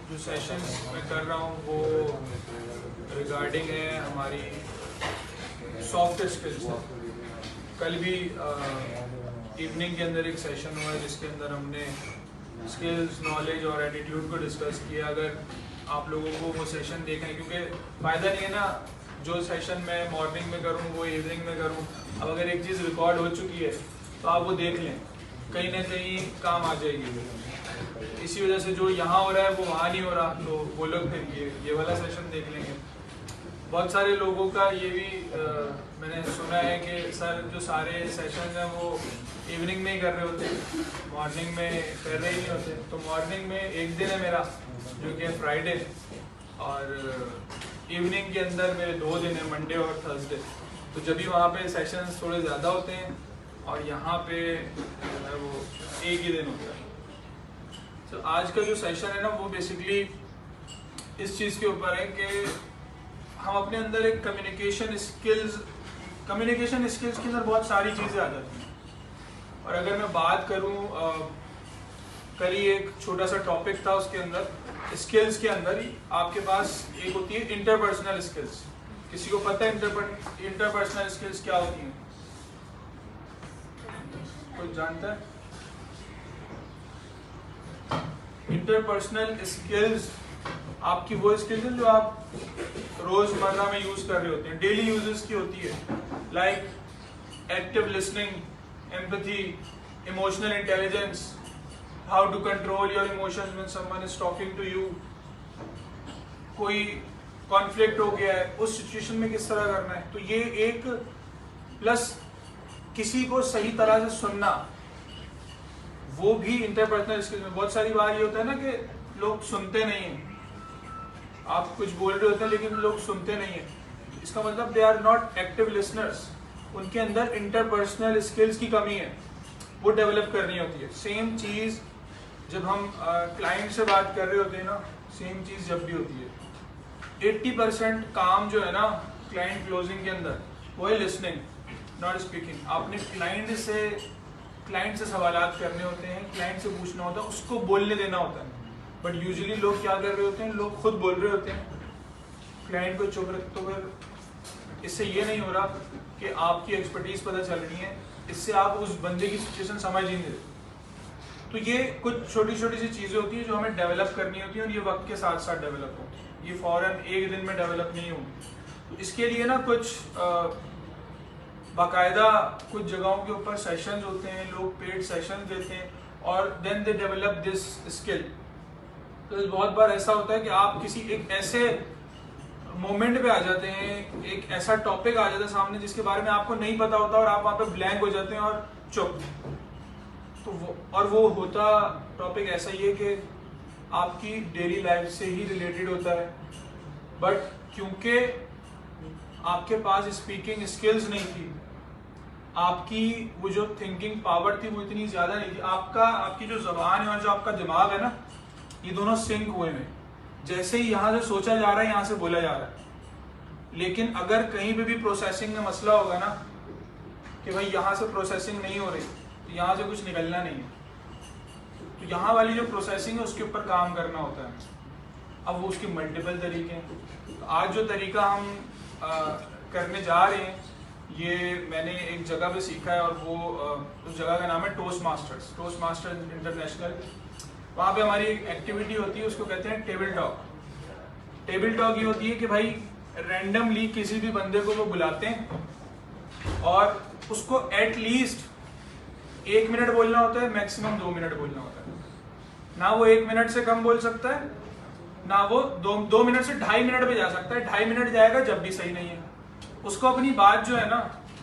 जो सेशंस मैं कर रहा हूँ वो रिगार्डिंग है हमारी सॉफ्ट स्किल्स। कल भी इवनिंग के अंदर एक सेशन हुआ है जिसके अंदर हमने स्किल्स, नॉलेज और एटीट्यूड को डिस्कस किया। अगर आप लोगों को वो सेशन देखें, क्योंकि फ़ायदा नहीं है ना जो सेशन मैं मॉर्निंग में करूँ वो इवनिंग में करूँ। अब अगर एक चीज़ रिकॉर्ड हो चुकी है तो आप वो देख लें, कहीं ना कहीं काम आ जाएगी। इसी वजह से जो यहाँ हो रहा है वो वहाँ नहीं हो रहा, तो वो लोग फिर ये वाला सेशन देख लेंगे। बहुत सारे लोगों का ये भी मैंने सुना है कि सर जो सारे सेशन हैं वो इवनिंग में ही कर रहे होते हैं, मॉर्निंग में कर रहे ही नहीं होते। तो मॉर्निंग में एक दिन है मेरा जो कि है फ्राइडे, और इवनिंग के अंदर मेरे 2 दिन है, मंडे और थर्सडे। तो जब भी वहाँ पे सेशंस थोड़े ज़्यादा होते हैं और यहाँ पे वो एक ही दिन होता है। तो आज का जो सेशन है ना वो बेसिकली इस चीज़ के ऊपर है कि हम अपने अंदर एक कम्युनिकेशन स्किल्स के अंदर बहुत सारी चीज़ें आ जाती हैं। और अगर मैं बात करूं, कल ही एक छोटा सा टॉपिक था, उसके अंदर स्किल्स के अंदर ही आपके पास एक होती है इंटरपर्सनल स्किल्स। किसी को पता है इंटरपर्सनल स्किल्स क्या होती हैं? कोई जानता है? इंटरपर्सनल स्किल्स आपकी वो स्किल्स हैं जो आप रोजमर्रा में यूज कर रहे होते हैं, डेली यूजेस की होती है, like active listening, empathy, emotional intelligence, how to control your emotions when someone is talking to you. कोई कॉन्फ्लिक्ट हो गया है, उस सिचुएशन में किस तरह करना है। तो ये एक प्लस किसी को सही तरह से सुनना, वो भी इंटरपर्सनल स्किल्स में। बहुत सारी बार ये होता है ना कि लोग सुनते नहीं हैं, आप कुछ बोल रहे होते हैं लेकिन लोग सुनते नहीं हैं। इसका मतलब they are not active listeners, उनके अंदर इंटरपर्सनल स्किल्स की कमी है, वो डेवलप करनी होती है। सेम चीज़ जब हम क्लाइंट से बात कर रहे होते हैं ना, सेम चीज़ जब भी होती है। 80% काम जो है ना क्लाइंट क्लोजिंग के अंदर वो है लिसनिंग, नॉट स्पीकिंग। आपने क्लाइंट से सवालात करने होते हैं, क्लाइंट से पूछना होता है, उसको बोलने देना होता है। बट यूजुअली लोग क्या कर रहे होते हैं, लोग खुद बोल रहे होते हैं, क्लाइंट को चुप रख। तो फिर इससे ये नहीं हो रहा कि आपकी एक्सपर्टीज पता चल रही है, इससे आप उस बंदे की सिचुएशन समझ ही नहीं रहे। तो ये कुछ छोटी छोटी सी चीज़ें होती हैं जो हमें डेवलप करनी होती हैं, और ये वक्त के साथ साथ डेवलप होती है, ये फ़ौरन एक दिन में डेवलप नहीं होगी। तो इसके लिए ना कुछ बाकायदा कुछ जगहों के ऊपर सेशंस होते हैं, लोग पेड सेशंस देते हैं, और then they develop this skill. तो बहुत बार ऐसा होता है कि आप किसी एक ऐसे मोमेंट पे आ जाते हैं, एक ऐसा टॉपिक आ जाता है सामने जिसके बारे में आपको नहीं पता होता, और आप वहाँ पे ब्लैंक हो जाते हैं और चुप। तो वो होता टॉपिक ऐसा ही है कि आपकी डेली लाइफ से ही रिलेटेड होता है, बट क्योंकि आपके पास स्पीकिंग स्किल्स नहीं थी, आपकी वो जो थिंकिंग पावर थी वो इतनी ज़्यादा नहीं थी, आपकी जो ज़बान है और जो आपका दिमाग है ना, ये दोनों सिंक हुए हैं। जैसे ही यहाँ से सोचा जा रहा है, यहाँ से बोला जा रहा है। लेकिन अगर कहीं पे भी प्रोसेसिंग में मसला होगा ना कि भाई यहाँ से प्रोसेसिंग नहीं हो रही, तो यहाँ से कुछ निकलना नहीं है। तो यहाँ वाली जो प्रोसेसिंग है उसके ऊपर काम करना होता है। अब वो उसके मल्टीपल तरीके हैं। तो आज जो तरीका हम करने जा रहे हैं, ये मैंने एक जगह पे सीखा है, और वो उस जगह का नाम है टोस्ट मास्टर्स इंटरनेशनल। वहाँ पे हमारी एक एक्टिविटी होती है, उसको कहते हैं टेबल टॉक। टेबल टॉक ये होती है कि भाई रैंडमली किसी भी बंदे को वो बुलाते हैं, और उसको एटलीस्ट 1 मिनट बोलना होता है, मैक्सिमम 2 मिनट बोलना होता है। ना वो 1 मिनट से कम बोल सकता है, ना वो 2 मिनट से 2.5 मिनट पे जा सकता है। 2.5 मिनट जाएगा जब भी सही नहीं है। उसको अपनी बात जो है ना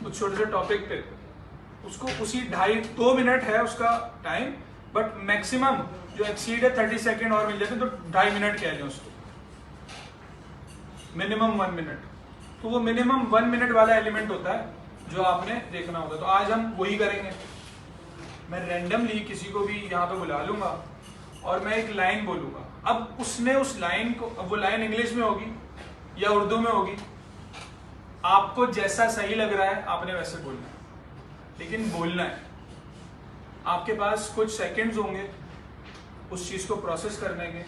उस छोटे से टॉपिक पे, उसको उसी 2 मिनट है उसका टाइम, बट मैक्सिमम जो एक्सीड है 30 सेकेंड और मिल जाते हैं, तो 2.5 मिनट कह लें उसको, मिनिमम 1 मिनट। तो वो मिनिमम 1 मिनट वाला एलिमेंट होता है जो आपने देखना होगा। तो आज हम वही करेंगे। मैं रैंडमली किसी को भी यहाँ पे बुला लूंगा और मैं एक लाइन बोलूंगा। अब उसने उस लाइन को, अब वो लाइन इंग्लिश में होगी या उर्दू में होगी, आपको जैसा सही लग रहा है आपने वैसे बोलना है, लेकिन बोलना है। आपके पास कुछ सेकंड्स होंगे उस चीज़ को प्रोसेस करने के,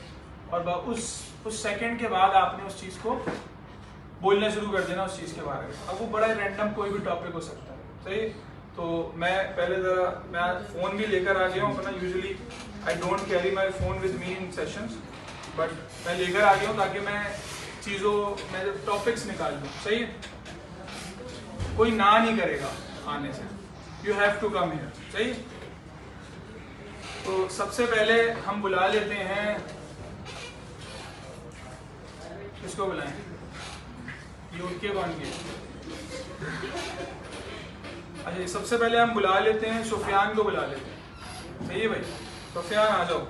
और उस सेकंड के बाद आपने उस चीज़ को बोलना शुरू कर देना उस चीज़ के बारे में। अब वो बड़ा रैंडम कोई भी टॉपिक हो सकता है, सही। तो मैं पहले ज़रा मैं फ़ोन भी लेकर आ गया हूँ अपना। Usually I don't carry my phone with me in sessions, but मैं लेकर आ गया हूँ ताकि मैं मैं जब टॉपिक्स निकाल दूँ, सही है। कोई ना नहीं करेगा आने से, you have to come here, सही। तो सबसे पहले हम बुला लेते हैं, किसको बुलाएं? ये उठ के कौन गया? अच्छा, सबसे पहले हम बुला लेते हैं सुफियान को, बुला लेते हैं, सही है भाई। सुफियान आ जाओ।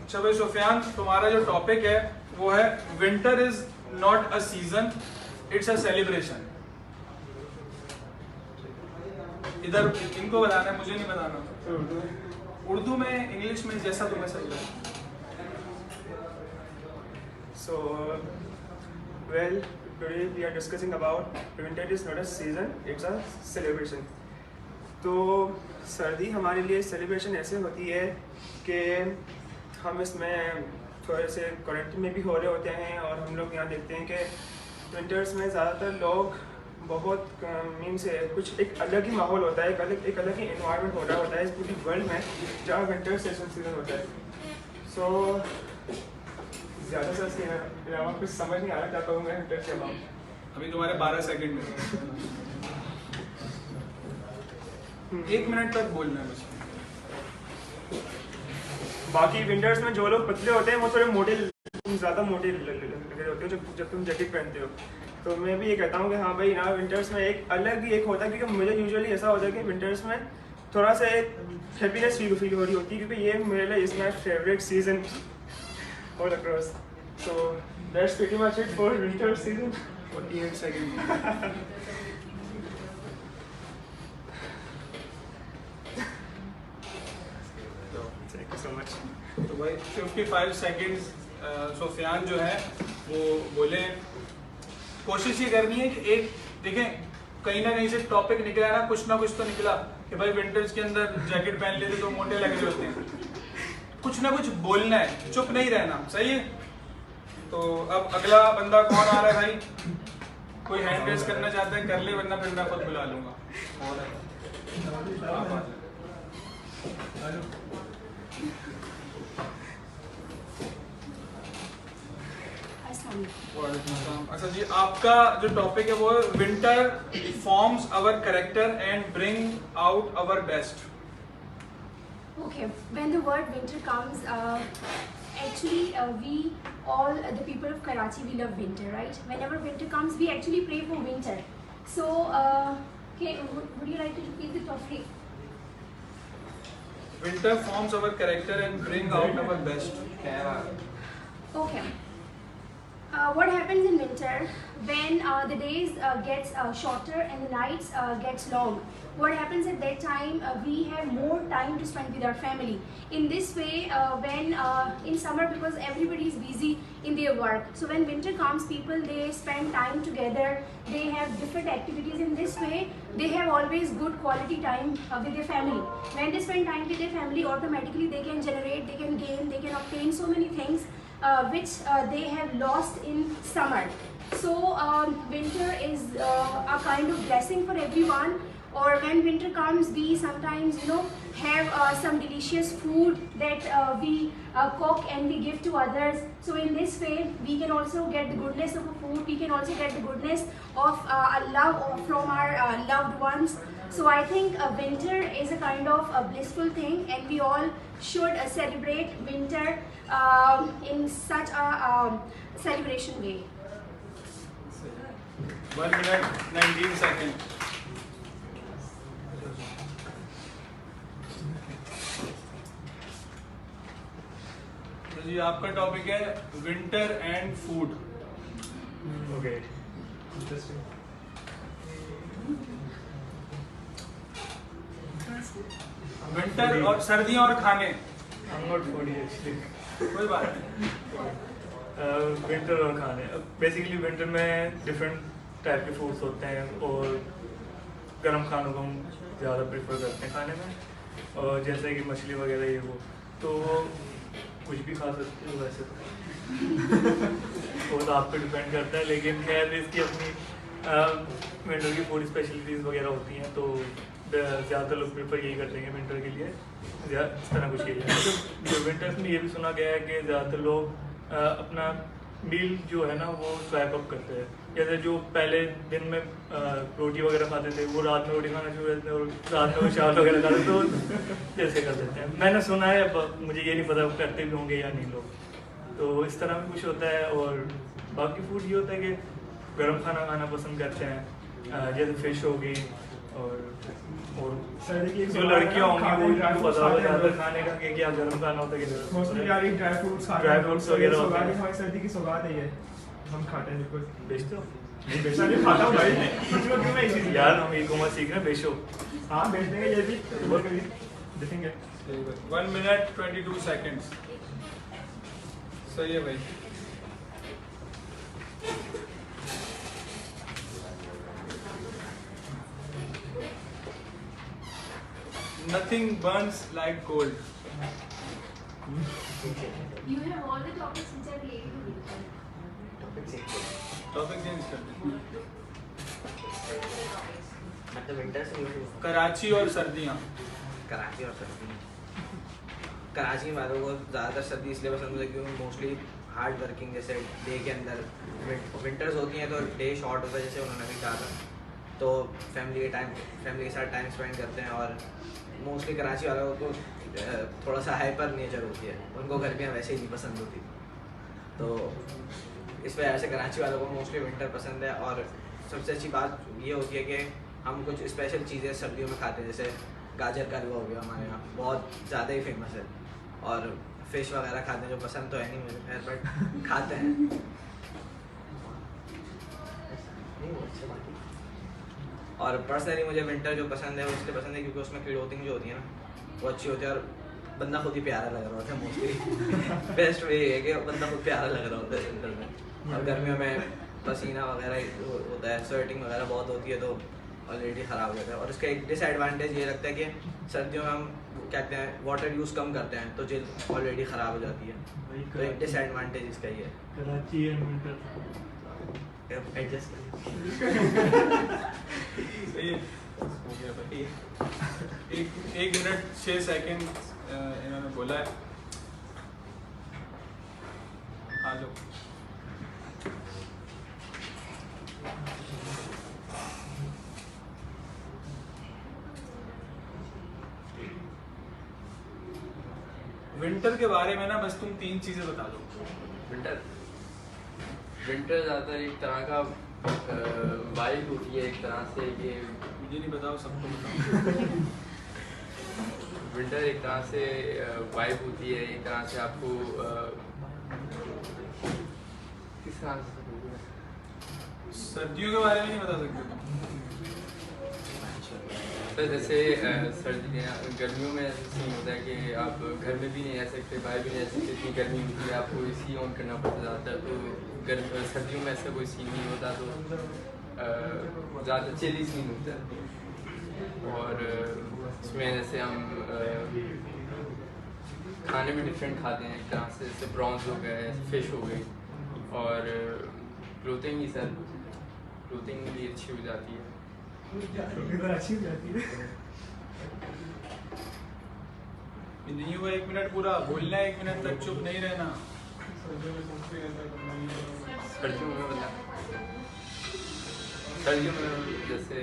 अच्छा भाई सुफियान, तुम्हारा जो टॉपिक है वो है winter is not a season, it's a celebration. इधर इनको बताना है, मुझे नहीं बताना। उर्दू में, इंग्लिश में, जैसा तुम्हें सही लगे। So, well, today we are discussing about winter is not a season, it's a celebration. तो सर्दी हमारे लिए सेलिब्रेशन ऐसे होती है कि हम इसमें थोड़े से क्वारंटीन में भी हो रहे होते हैं, और हम लोग यहाँ देखते हैं कि विंटर्स में ज़्यादातर लोग बहुत मीन्स कुछ एक अलग ही माहौल होता है, एक अलग ही इन्वायरमेंट हो रहा होता है इस पूरी वर्ल्ड में जहाँ विंटर सीजन होता है। सो ज़्यादा से इसके अलावा कुछ समझ नहीं आ रहा क्या कहूँ मैं विंटर के अलावा। अभी तुम्हारे 12 सेकंड में 1 मिनट तक बोलना है बस। बाकी विंटर्स में जो लोग पतले होते हैं वो थोड़े मोटे, ज़्यादा मोटे लगे होते हो जब तुम जैकेट पहनते हो। तो मैं भी ये कहता हूँ कि हाँ भाई, यहाँ विंटर्स में एक अलग ही एक होता है, क्योंकि मुझे यूजुअली ऐसा होता है कि विंटर्स में थोड़ा सा एक हैप्पीनेस फील हो रही होती है, क्योंकि ये मेरे लिए is my favourite season all across. So that's pretty much it for winter season. 48 seconds. Thank you so much. तो भाई 55 सेकंड्स सुफियान जो है वो बोले। कोशिश ये करनी है कि एक देखें, कहीं ना कहीं से टॉपिक निकला ना कुछ तो निकला कि भाई विंटर्स के अंदर जैकेट पहन लेते तो मोटे लग रहे होते हैं। कुछ ना कुछ बोलना है, चुप नहीं रहना, सही है। तो अब अगला बंदा कौन आ रहा है भाई? कोई हैंड रेस करना चाहता है कर ले, वरना फिर मैं खुद बुला लूंगा। अच्छा जी, आपका जो टॉपिक है वो winter forms our character and bring out our best. Okay, when the word winter comes, actually we all the people of Karachi, we love winter, right? Whenever winter comes, we actually pray for winter. So, okay, would you like to repeat the topic? Winter forms our character and bring out our best. Okay. What happens in winter when the days gets shorter and the nights gets long? What happens at that time? We have more time to spend with our family. In this way, when in summer, because everybody is busy in their work, so when winter comes, people they spend time together. They have different activities. In this way, they have always good quality time with their family. When they spend time with their family, automatically they can generate, they can gain, they can obtain so many things which they have lost in summer. So winter is a kind of blessing for everyone. Or when winter comes, we sometimes have some delicious food that we cook and we give to others. So in this way, we can also get the goodness of food. We can also get the goodness of love from our loved ones. So I think winter is a kind of a blissful thing, and we all should celebrate winter in such a celebration way. 1 minute 19 seconds. तो जी आपका topic है winter and food. Okay. Interesting. Winter और सर्दियाँ और खाने, I'm not foodie actually. कोई बात नहीं। विंटर और खाने, बेसिकली विंटर में डिफरेंट टाइप के फूड्स होते हैं, और गर्म खानों को हम ज़्यादा प्रेफर करते हैं खाने में, और जैसे कि मछली वगैरह ये वो, तो कुछ भी खा सकते हो वैसे तो वो तो आप पे डिपेंड करता है, लेकिन खैर इसकी अपनी विंटर की फूड स्पेशलिटीज़ वगैरह होती हैं, तो ज़्यादातर लोग प्रेफर यही करते हैं विंटर के लिए इस तरह कुछ किया जाए। तो विंटर्स में ये भी सुना गया है कि ज़्यादातर लोग अपना मील जो है ना वो स्वैप अप करते हैं, जैसे जो पहले दिन में रोटी वगैरह खाते थे वो रात में रोटी खाना शुरू करते हैं, और रात में वो चावल वगैरह खाते तो जैसे कर देते हैं। मैंने सुना है, मुझे ये नहीं पता वो करते भी होंगे या नहीं लोग, तो इस तरह भी कुछ होता है। और बाकी फूड ये होता है कि गर्म खाना खाना पसंद करते हैं, जैसे फिश हो गई, और जो लड़कियाँ होंगी वो उनको पता होगा ज़्यादातर खाने का कि क्या गर्म खाना होता है कि मोस्टली यार ये ड्राई फ्रूट्स वगैरह होते हैं। हमारी सर्दी की सौगात है ये, हम खाते हैं बिल्कुल। बेचते हो नहीं बेचना नहीं खाता हूँ भाई, कुछ लोग क्यों मैं इसी यार, हम ई कॉमर्स सीख रहे हैं, बेचो। हाँ बेच देंगे ये भी, देखेंगे। 1 minute 22 seconds। सही है भाई। Nothing burns like gold। You have all the topics which are related to winter. Topic change कर दे। मतलब विंटर से कराची और सर्दियाँ। कराची और सर्दी। कराची वालों को ज़्यादातर सर्दी इसलिए पसंद होती है क्योंकि मोस्टली हार्ड वर्किंग, जैसे डे के अंदर विंटर्स होती हैं तो डे शॉर्ट होता है, जैसे उन्होंने भी कहा था, तो फैमिली के साथ टाइम स्पेंड करते हैं। और मोस्टली कराची वालों को थोड़ा सा हाइपर नेचर होती है, उनको गर्मियाँ वैसे ही नहीं पसंद होती, तो इस वजह से कराची वालों को मोस्टली विंटर पसंद है। और सबसे अच्छी बात ये होती है कि हम कुछ स्पेशल चीज़ें सर्दियों में खाते हैं, जैसे गाजर का हलवा हो गया हमारे यहाँ बहुत ज़्यादा ही फेमस है, और फिश वगैरह खाते हैं, जो पसंद तो है नहीं मुझे खैर, बट खाते हैं। और पर्सनली मुझे विंटर जो पसंद है वो इसलिए पसंद है क्योंकि उसमें क्लोथिंग जो होती है ना वो अच्छी होती है, और बंदा खुद ही प्यारा लग रहा होता है मोस्टली। बेस्ट वे ये है कि बंदा खुद प्यारा लग रहा होता है विंटर में। और गर्मियों में पसीना वगैरह होता है, स्वेटिंग वगैरह बहुत होती है, तो ऑलरेडी ख़राब हो जाता है। और इसका एक डिसएडवांटेज ये लगता है कि सर्दियों में हम कहते हैं वाटर यूज़ कम करते हैं, तो जल्द ऑलरेडी ख़राब हो जाती है, तो एक डिसएडवांटेज इसका ये है। कराची एंड विंटर एडजस्ट सही है। हो गया भाई। 1 minute 6 सेकेंड इन्होंने बोला है। आ जाओ। विंटर के बारे में ना बस तुम 3 चीजें बता दो। विंटर ज़्यादातर एक तरह का वाइब होती है, एक तरह से कि मुझे नहीं बताओ, सबको बताओ। विंटर एक तरह से वाइब होती है, एक तरह से आपको किस तरह से सर्दियों के बारे में नहीं बता सकते तुम? तो जैसे गर्मियों में ऐसा सीन होता है कि आप घर में भी नहीं रह सकते, बाहर भी नहीं रह सकते, इतनी गर्मी होती है, आपको एसी ऑन करना पड़ता जाता है। तो सर्दियों में ऐसा कोई सीन नहीं होता, तो ज़्यादा चिली सीन होता है। और इसमें जैसे हम खाने में डिफरेंट खाते हैं एक तरह से, जैसे प्रॉन्स हो गए, फिश हो गई, और क्लोथिंग ही सर, क्लोथिंग भी अच्छी हो जाती है। अच्छी हो जाती है। नहीं हुआ 1 मिनट पूरा बोलना है, 1 मिनट तक चुप नहीं रहना। सर्दियों में जैसे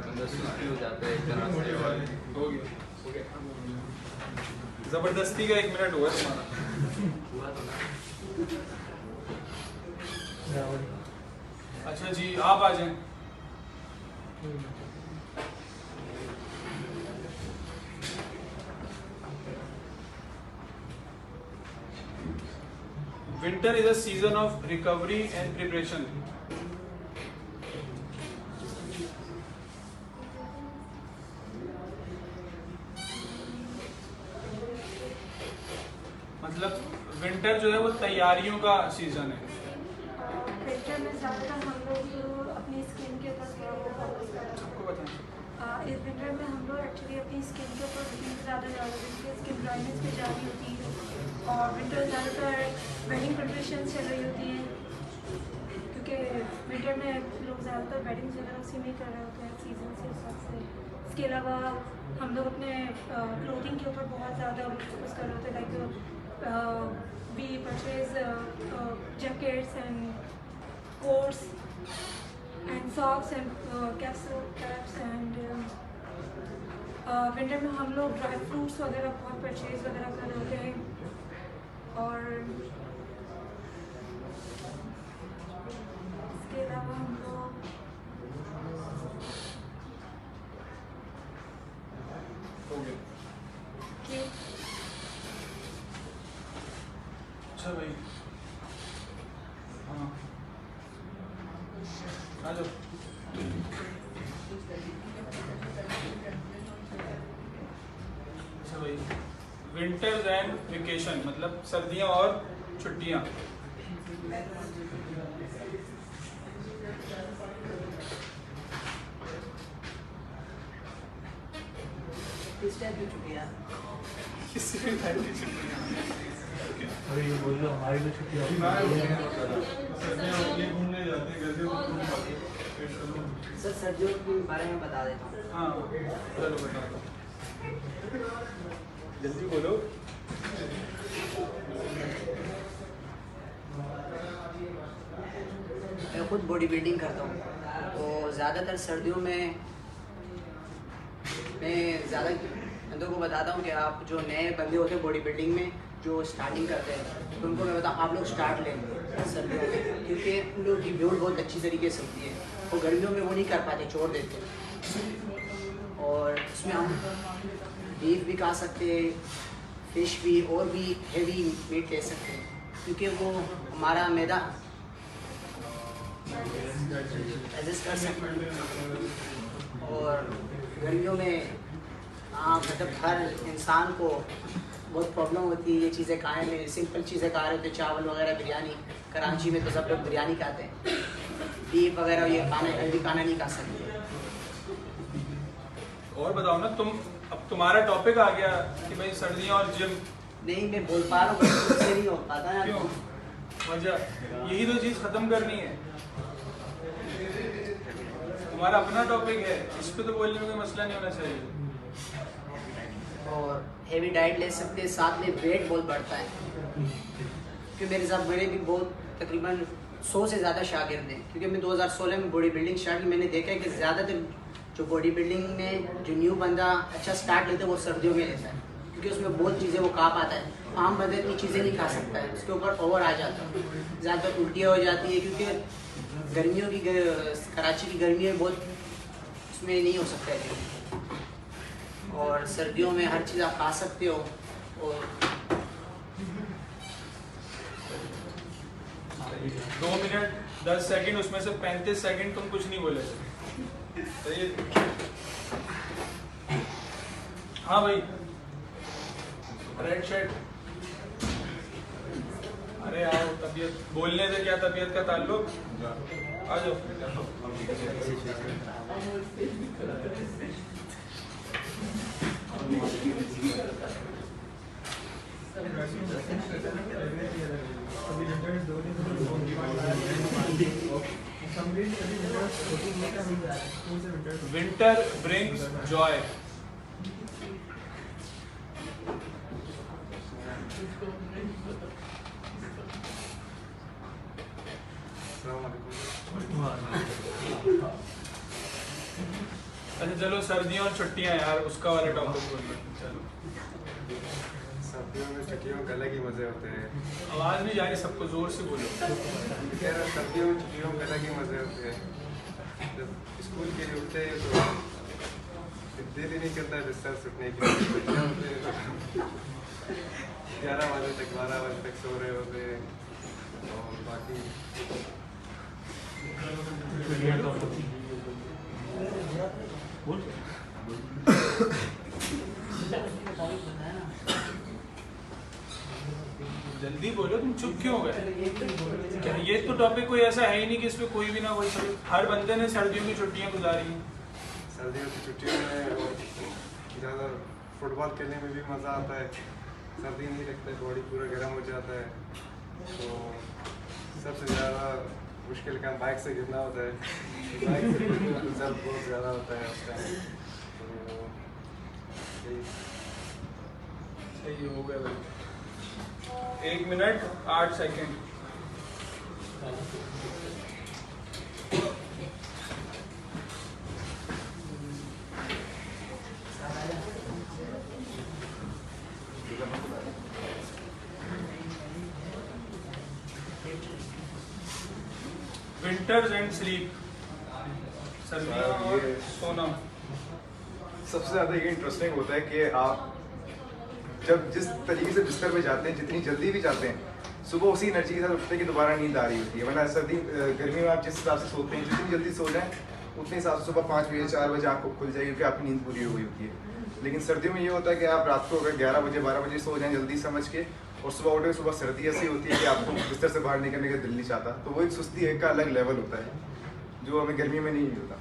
बंदा सुस्ती हो जाता है एक तरह से, और हो गया जबरदस्ती का 1 मिनट हुआ तुम्हारा। अच्छा जी, आप आ जाएं। Winter is a season of recovery and preparation. मतलब विंटर जो है वो तैयारियों का सीजन है। विंटर में ज़्यादातर हम लोग अपनी स्किन के ऊपर आपको बताएं। स्किन के ऊपर वीकनेस ज़्यादा जा रही होती है, स्किन ड्राइनेस पे जा रही होती है, और विंटर ज़्यादातर वेडिंग प्रिपरेशन चल रही होती हैं, क्योंकि विंटर में लोग ज़्यादातर वेडिंग वगैरह उसी में कर रहे होते हैं सीजन के हिसाब से। इसके अलावा हम लोग अपने क्लोथिंग के ऊपर बहुत ज़्यादा फोकस कर रहे होते हैं, like we purchase jackets and coats and socks and caps and winter में हम लोग ड्राई फ्रूट्स वगैरह बहुत परचेज वगैरह कर रहे होते हैं। और इसके अलावा हम लोग अच्छा भाई, हाँ आ जाओ। अच्छा भाई, विंटर्स एंड वेकेशन मतलब सर्दियाँ और छुट्टियाँ। किस टाइप की छुट्टियाँ? किसी भी टाइप की छुट्टियाँ। अरे ये बोल रहे हो हमारी तो छुट्टी होती है। घूमने जाते हैं, घर से सर सर्दियों के बारे में बता देता हूँ। हाँ चलो बता दो, जल्दी बोलो। मैं खुद बॉडी बिल्डिंग करता हूँ, तो ज़्यादातर सर्दियों में मैं ज़्यादा बंदों को बताता हूँ कि आप जो नए बंदे होते हैं बॉडी बिल्डिंग में जो स्टार्टिंग करते हैं, तो उनको मैं बताऊँ आप लोग स्टार्ट लेंगे सर्दियों में, क्योंकि उन लोगों की बिल्ड बहुत अच्छी तरीके से होती है, और गर्मियों में वो नहीं कर पाते, छोड़ देते हैं। और इसमें हम बीफ भी खा सकते हैं, फिश भी, और भी हेवी मीट ले सकते हैं, क्योंकि वो हमारा मैदा एडजस्ट कर सकते हैं। और गर्मियों में मतलब हर इंसान को बहुत प्रॉब्लम होती है ये चीज़ें खाने में, सिंपल चीज़ें खा रहे होते हैं, चावल वगैरह, बिरयानी। कराची में तो सब लोग बिरयानी खाते हैं, बीफ वगैरह ये खाना हेल्दी खाना नहीं खा सकते। और बताओ ना तुम, अब तुम्हारा टॉपिक आ गया कि भाई सर्दियाँ और जिम। नहीं मैं बोल पा रहा हूँ, उससे नहीं हो पाता ना। क्यों? वजह यही तो चीज़ खत्म करनी है। तुम्हारा अपना टॉपिक है, इस पे तो बोलने में कोई मसला नहीं होना चाहिए। और हेवी डाइट ले सकते हैं, साथ में वेट बहुत बढ़ता है, क्योंकि मेरे साथ मेरे भी बहुत तकरीबन 100 से ज़्यादा शागिर्द हैं, क्योंकि मैं 2016 में बॉडी बिल्डिंग स्टार्ट की। मैंने देखा है कि ज़्यादातर जो बॉडी बिल्डिंग में जो न्यू बंदा अच्छा स्टार्ट लेता है वो सर्दियों में लेता है, क्योंकि उसमें बहुत चीज़ें वो खा पाता है, आम बंदा इतनी चीज़ें नहीं खा सकता है, उसके ऊपर ओवर आ जाता है, ज़्यादातर उल्टियाँ हो जाती है, क्योंकि गर्मियों की कराची की गर्मी में बहुत उसमें नहीं हो सकता है। और सर्दियों में हर चीज़ आप खा सकते हो। और 2 मिनट 10 सेकंड, उसमें से 35 सेकंड तुम कुछ नहीं बोले। सही है? हाँ भाई, रेड शर्ट। अरे आओ, तबीयत बोलने से क्या तबीयत का ताल्लुक? आ जाओ। Winter brings joy. अच्छा चलो, सर्दियों और छुट्टियां यार, उसका वाला टॉपिक बोलो। चलो, सर्दियों में छुट्टियों में अलग ही मज़े होते हैं। आवाज़ नहीं जा रही, सबको जोर से बोलो। कह रहा सर्दियों में छुट्टियों में अलग ही मज़े होते हैं। जब स्कूल के लिए उठते हैं तो दिल ही नहीं करता बिस्तर से उठने के लिए। 11 बजे तक 12 बजे तक सो रहे होते हैं। और बाकी जल्दी बोलो, तुम चुप क्यों हो गए? क्या ये तो टॉपिक कोई ऐसा है ही नहीं कि इस पे कोई भी ना कोई, हर बंदे ने सर्दियों की छुट्टियां गुजारी हैं। सर्दियों की छुट्टियों में ज़्यादा फुटबॉल खेलने में भी मज़ा आता है, सर्दी नहीं लगता है, बॉडी पूरा गर्म हो जाता है। तो सबसे ज़्यादा मुश्किल काम बाइक से गिरना होता है, बाइक से गिरना तो दर्द बहुत ज़्यादा होता है उस टाइम। तो सही हो गया भाई। 1 minute 8 second. Winters and sleep, सर्दियाँ और सोना। सबसे ज़्यादा ये इंटरेस्टिंग होता है कि आप जब जिस तरीके से बिस्तर पे जाते हैं, जितनी जल्दी भी जाते हैं, सुबह उसी एनर्जी के साथ उठते हैं कि दोबारा नींद आ रही होती है। वरना गर्मी में आप जिस हिसाब से सोते हैं, जितनी जल्दी सो जाएं उतने हिसाब से सुबह 5 बजे 4 बजे आपको खुल जाएगी क्योंकि आपकी नींद पूरी हो गई होती है। लेकिन सर्दियों में ये होता है कि आप रात को अगर 11 बजे 12 बजे सो जाएं जल्दी समझ के, और सुबह उठे, सुबह सर्दी ऐसी होती है कि आपको बिस्तर से बाहर निकलने का दिल नहीं चाहता। तो वो एक सुस्ती का अलग लेवल होता है जो हमें गर्मी में नहीं मिलता।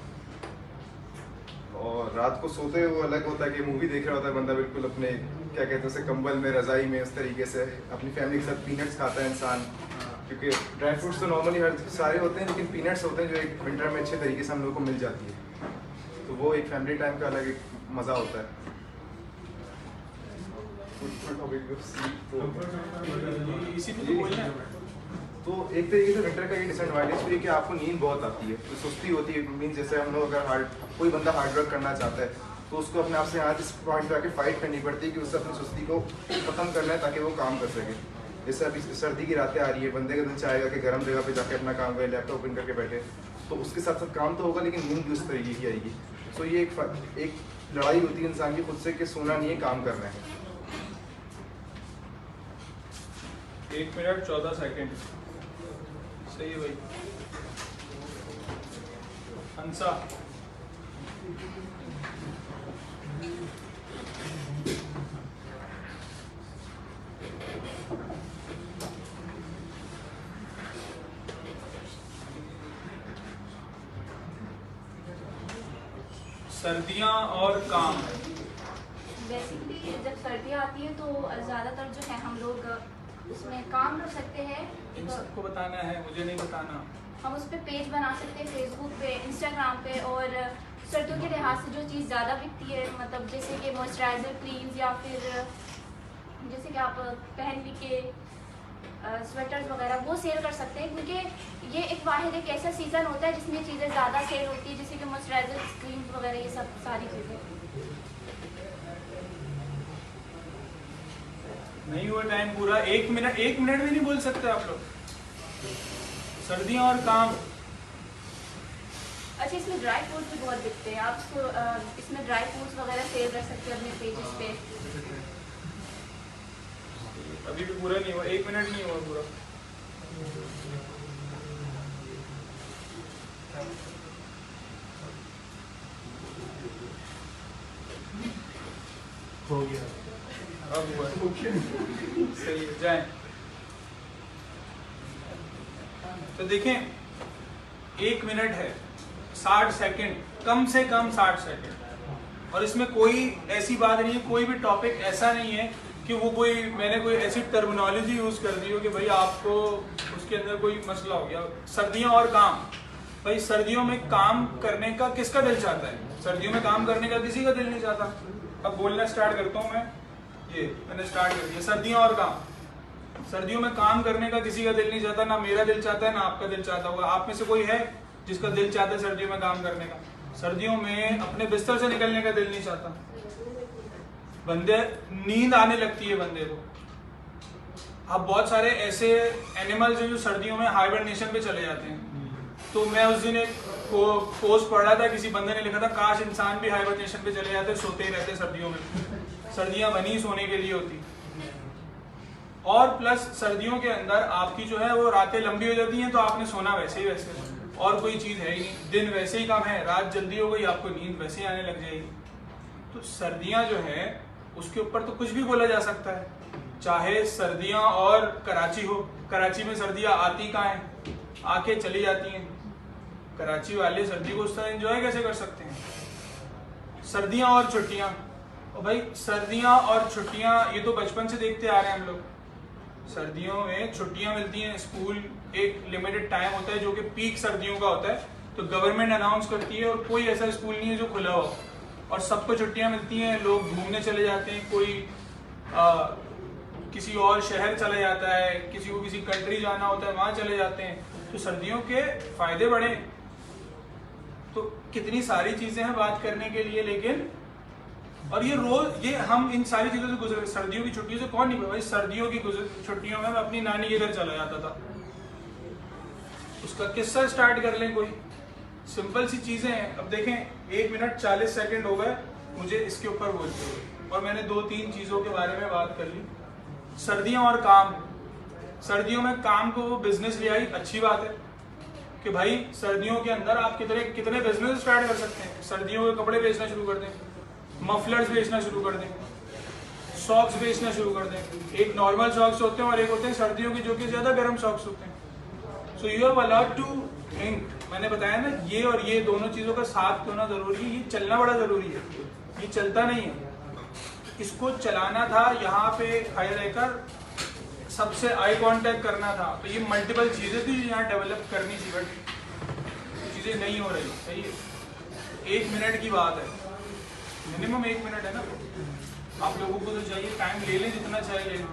और रात को सोते हुए अलग होता है कि मूवी देख रहा होता है बंदा, बिल्कुल अपने क्या कहते हैं उसे कंबल में, रजाई में, उस तरीके से अपनी फैमिली के साथ पीनट्स खाता है इंसान। क्योंकि ड्राई फ्रूट्स तो नॉर्मली हर सारे होते हैं, लेकिन पीनट्स होते हैं जो एक विंटर में अच्छे तरीके से हम लोग को मिल जाती है। तो वो एक फैमिली टाइम का अलग एक मज़ा होता है। तो एक तरीके से विंटर का ये डिसएडवांटेज भी है कि आपको नींद बहुत आती है, तो सुस्ती होती है। मीन जैसे हम लोग अगर कोई बंदा हार्ड वर्क करना चाहता है तो उसको अपने आप से आज इस पॉइंट पे आके फाइट करनी पड़ती है कि उससे अपनी सुस्ती को खत्म करना है ताकि वो काम कर सके। जैसे अभी सर्दी की रातें आ रही है, बंदे का दिल चाहेगा कि गर्म जगह पे जाके अपना काम करे, लैपटॉप ओपन करके बैठे, तो उसके साथ साथ काम तो होगा लेकिन नींद भी उस तरीके की आएगी। तो ये एक लड़ाई होती है इंसान की खुद से कि सोना नहीं है, काम करना है। 1 मिनट 14 सेकंड। सही है भाई। हंसा, सर्दियाँ और काम। बेसिकली जब सर्दियाँ आती है तो ज़्यादातर जो है हम लोग उसमें काम कर सकते हैं। इन सबको बताना है, मुझे नहीं बताना। हम उस पर पेज बना सकते हैं फेसबुक पे, इंस्टाग्राम पे। और सर्दियों के लिहाज से जो चीज़ ज़्यादा बिकती है, मतलब जैसे कि मॉइस्चराइज़र क्रीम्स या फिर जैसे कि आप पहन के स्वेटर्स वगैरह, वो सेल कर सकते हैं। क्योंकि ये एक वाहिद एक ऐसा सीज़न होता है जिसमें चीज़ें ज़्यादा सेल होती है, जैसे कि मॉइस्चराइज़र क्रीम्स वगैरह, ये सब सारी चीज़ें। नहीं हुआ टाइम पूरा। 1 मिनट भी नहीं बोल सकते आप लोग। सर्दियाँ और काम। अच्छा, इसमें ड्राई फ्रूट्स भी बहुत बिकते हैं। आप इसमें ड्राई फ्रूट्स वगैरह सेल कर सकते हैं अपने पेजेस पे। अभी भी पूरा नहीं हुआ, 1 मिनट नहीं हुआ पूरा। हो गया, अब हुआ। सही है, जाए। तो देखें, 1 मिनट है, 60 सेकंड, कम से कम 60 सेकंड। और इसमें कोई ऐसी बात नहीं है, कोई भी टॉपिक ऐसा नहीं है कि वो मैंने कोई ऐसी टर्मिनोलॉजी यूज कर दी हो कि भाई आपको उसके अंदर कोई मसला हो गया। सर्दियाँ और काम। भाई सर्दियों में काम करने का किसका दिल चाहता है? सर्दियों में काम करने का किसी का दिल नहीं चाहता। अब बोलना स्टार्ट करता हूँ मैं। मैंने स्टार्ट कर दिया, सर्दियाँ और काम। सर्दियों में काम करने का किसी का दिल नहीं चाहता, ना मेरा दिल चाहता है ना आपका दिल चाहता होगा। आप में से कोई है जिसका दिल चाहता है सर्दियों में काम करने का? सर्दियों में अपने बिस्तर से निकलने का दिल नहीं चाहता। बंदे नींद आने लगती है बंदे को। अब बहुत सारे ऐसे एनिमल्स हैं जो सर्दियों में हाइबरनेशन पे चले जाते हैं। तो मैं उस दिन एक पोस्ट पढ़ रहा था, किसी बंदे ने लिखा था काश इंसान भी हाइबरनेशन पे चले जाते, सोते ही रहते सर्दियों में। सर्दियां बनी सोने के लिए होती। और प्लस सर्दियों के अंदर आपकी जो है वो रातें लंबी हो जाती हैं, तो आपने सोना वैसे ही वैसे, और कोई चीज़ है ही नहीं। दिन वैसे ही कम है, रात जल्दी हो गई, आपको नींद वैसे ही आने लग जाएगी। तो सर्दियां जो है उसके ऊपर तो कुछ भी बोला जा सकता है, चाहे सर्दियां और कराची हो। कराची में सर्दियां आती कहाँ हैं? आके चली जाती हैं। कराची वाले सर्दी को उस तरह एंजॉय कैसे कर सकते हैं? सर्दियां और छुट्टियां। और भाई सर्दियाँ और छुट्टियाँ ये तो बचपन से देखते आ रहे हैं हम लोग। सर्दियों में छुट्टियाँ मिलती हैं, स्कूल एक लिमिटेड टाइम होता है जो कि पीक सर्दियों का होता है, तो गवर्नमेंट अनाउंस करती है और कोई ऐसा स्कूल नहीं है जो खुला हो और सबको छुट्टियाँ मिलती हैं। लोग घूमने चले जाते हैं, कोई किसी और शहर चला जाता है, किसी को किसी कंट्री जाना होता है वहाँ चले जाते हैं। तो सर्दियों के फायदे बड़े, तो कितनी सारी चीज़ें हैं बात करने के लिए, लेकिन और ये रोज ये हम इन सारी चीज़ों से गुजर, सर्दियों की छुट्टियों से कौन नहीं भाई। सर्दियों की छुट्टियों में मैं अपनी नानी के घर चला जाता था। उसका किस्सा स्टार्ट कर लें, कोई सिंपल सी चीज़ें हैं। अब देखें 1 मिनट 40 सेकंड हो गए मुझे इसके ऊपर बोलते हुए और मैंने 2-3 चीज़ों के बारे में बात कर ली। सर्दियाँ और काम, सर्दियों में काम को वो बिजनेस ले आई, अच्छी बात है कि भाई सर्दियों के अंदर आप कितने बिजनेस स्टार्ट कर सकते हैं। सर्दियों के कपड़े बेचना शुरू कर दें, मफलर्स बेचना शुरू कर दें, सॉक्स बेचना शुरू कर दें। एक नॉर्मल सॉक्स होते हैं और एक होते हैं सर्दियों के जो कि ज़्यादा गर्म सॉक्स होते हैं। So you have allowed to think, मैंने बताया ना ये और ये दोनों चीज़ों का साथ होना ज़रूरी है, ये चलना बड़ा ज़रूरी है, ये चलता नहीं है। इसको चलाना था, यहाँ पे खड़े रहकर सबसे आई कांटेक्ट करना था, तो ये मल्टीपल चीज़ें थी यहाँ डेवलप करनी थी, बट चीज़ें नहीं हो रही। सही है, 1 मिनट की बात है, मिनिमम 1 मिनट है ना। आप लोगों को तो चाहिए टाइम ले लें जितना चाहिए ले लें।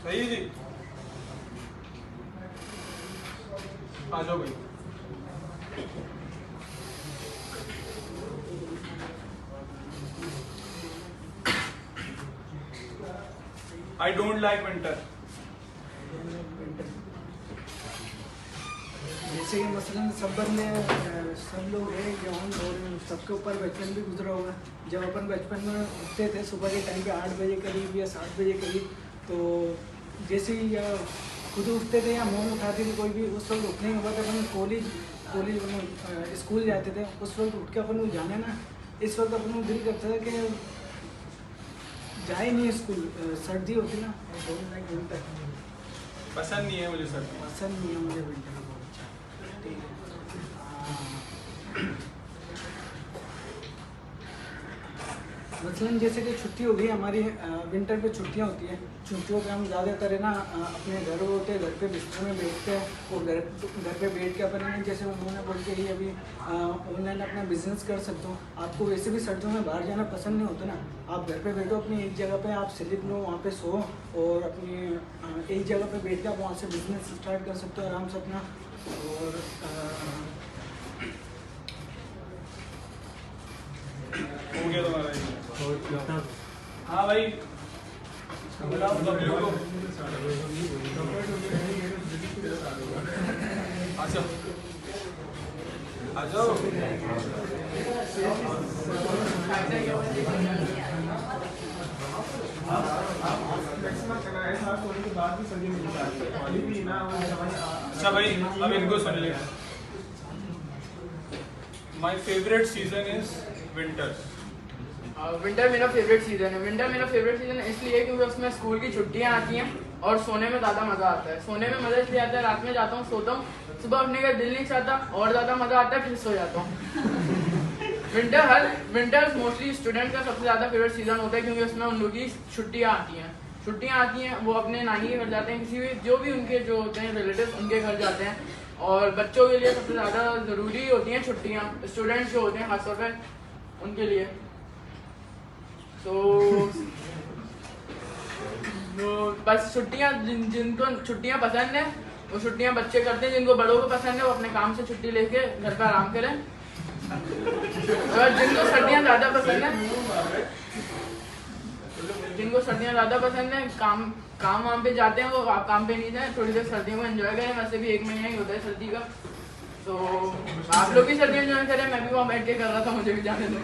सही है जी, आ जाओ भाई। I don't like winter. जैसे कि मसलन सब बंदे सब लोग हैं जवान और सबके ऊपर बचपन भी गुजरा होगा। जब अपन बचपन में उठते थे सुबह के टाइम पे 8 बजे करीब या 7 बजे करीब, तो जैसे ही या खुद उठते थे या मोम उठाते थे कोई भी, उस वक्त उठने के बाद अपन कॉलेज स्कूल जाते थे। उस वक्त उठ के अपन को जाना ना, इस वक्त अपन को दिल करता था कि जाए नहीं स्कूल, सर्दी होती ना। विंटर पसंद नहीं है मुझे सर्दी, पसंद नहीं है मुझे विंटर बहुत अच्छा। ठीक है, मसलन जैसे कि छुट्टी हो गई हमारी, विंटर पे छुट्टियां होती हैं। छुट्टियों पे हम ज़्यादातर है ना अपने घर होते हैं, घर पे बिस्तर में बैठते हैं और घर पे बैठ के अपन जैसे उन्होंने बोल के ही अभी ऑनलाइन अपना बिजनेस कर सकते हो। आपको वैसे भी सर्दियों में बाहर जाना पसंद नहीं होता ना, आप घर पे बैठो अपनी एक जगह पे, आप स्लिप लो, वहाँ पे सो और अपनी एक जगह पे बैठ के आप वहाँ से बिजनेस स्टार्ट कर सकते हो आराम से अपना। और हो गया तुम्हारा? हाँ भाई, बुलाओ डब्ल्यू को। आ जाओ, आ जाओ। अच्छा भाई, अब इनको सुन ले। My favourite season is winter. Winter मेरा फेवरेट सीज़न है। विंटर मेरा फेवरेट सीज़न इसलिए क्योंकि उसमें स्कूल की छुट्टियां आती हैं और सोने में ज़्यादा मज़ा आता है। सोने में मज़ा इसलिए आता है, रात में जाता हूँ सोता हूँ, सुबह उठने का दिल नहीं चाहता और ज़्यादा मज़ा आता है, फिर सो जाता हूँ। विंटर मोस्टली स्टूडेंट का सबसे ज़्यादा फेवरेट सीज़न होता है क्योंकि उसमें उन लोगों की छुट्टियाँ आती हैं, वो अपने नानी के घर जाते हैं, किसी भी जो भी उनके जो होते हैं रिलेटिव उनके घर जाते हैं। और बच्चों के लिए सबसे ज़्यादा ज़रूरी होती हैं छुट्टियाँ, स्टूडेंट्स जो होते हैं खासतौर पर उनके लिए। तो बस जिनको छुट्टियां पसंद है वो छुट्टियां बच्चे करते हैं, जिनको बड़ों को पसंद है वो अपने काम से छुट्टी लेके घर पर आराम करें। और जिनको सर्दियां ज़्यादा पसंद है काम वाम पे जाते हैं, वो काम पे नहीं जाए, थोड़ी देर सर्दियों को एंजॉय करें। वैसे भी 1 महीना ही होता है सर्दी का, तो आप लोग भी सर्दियाँ एंजॉय करें। मैं भी वहाँ बैठ के कर रहा था, मुझे भी जाने दो।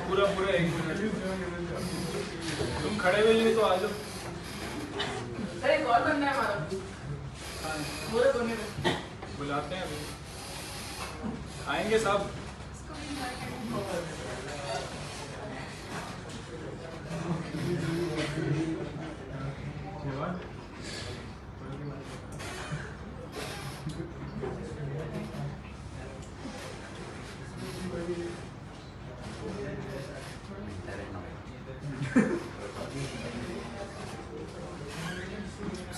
पूरा 1 मिनट तुम खड़े हुए नहीं तो आ जाओ। अरे कॉल करना है हमारा, पूरे कोने पे बुलाते हैं अभी, आएंगे सब।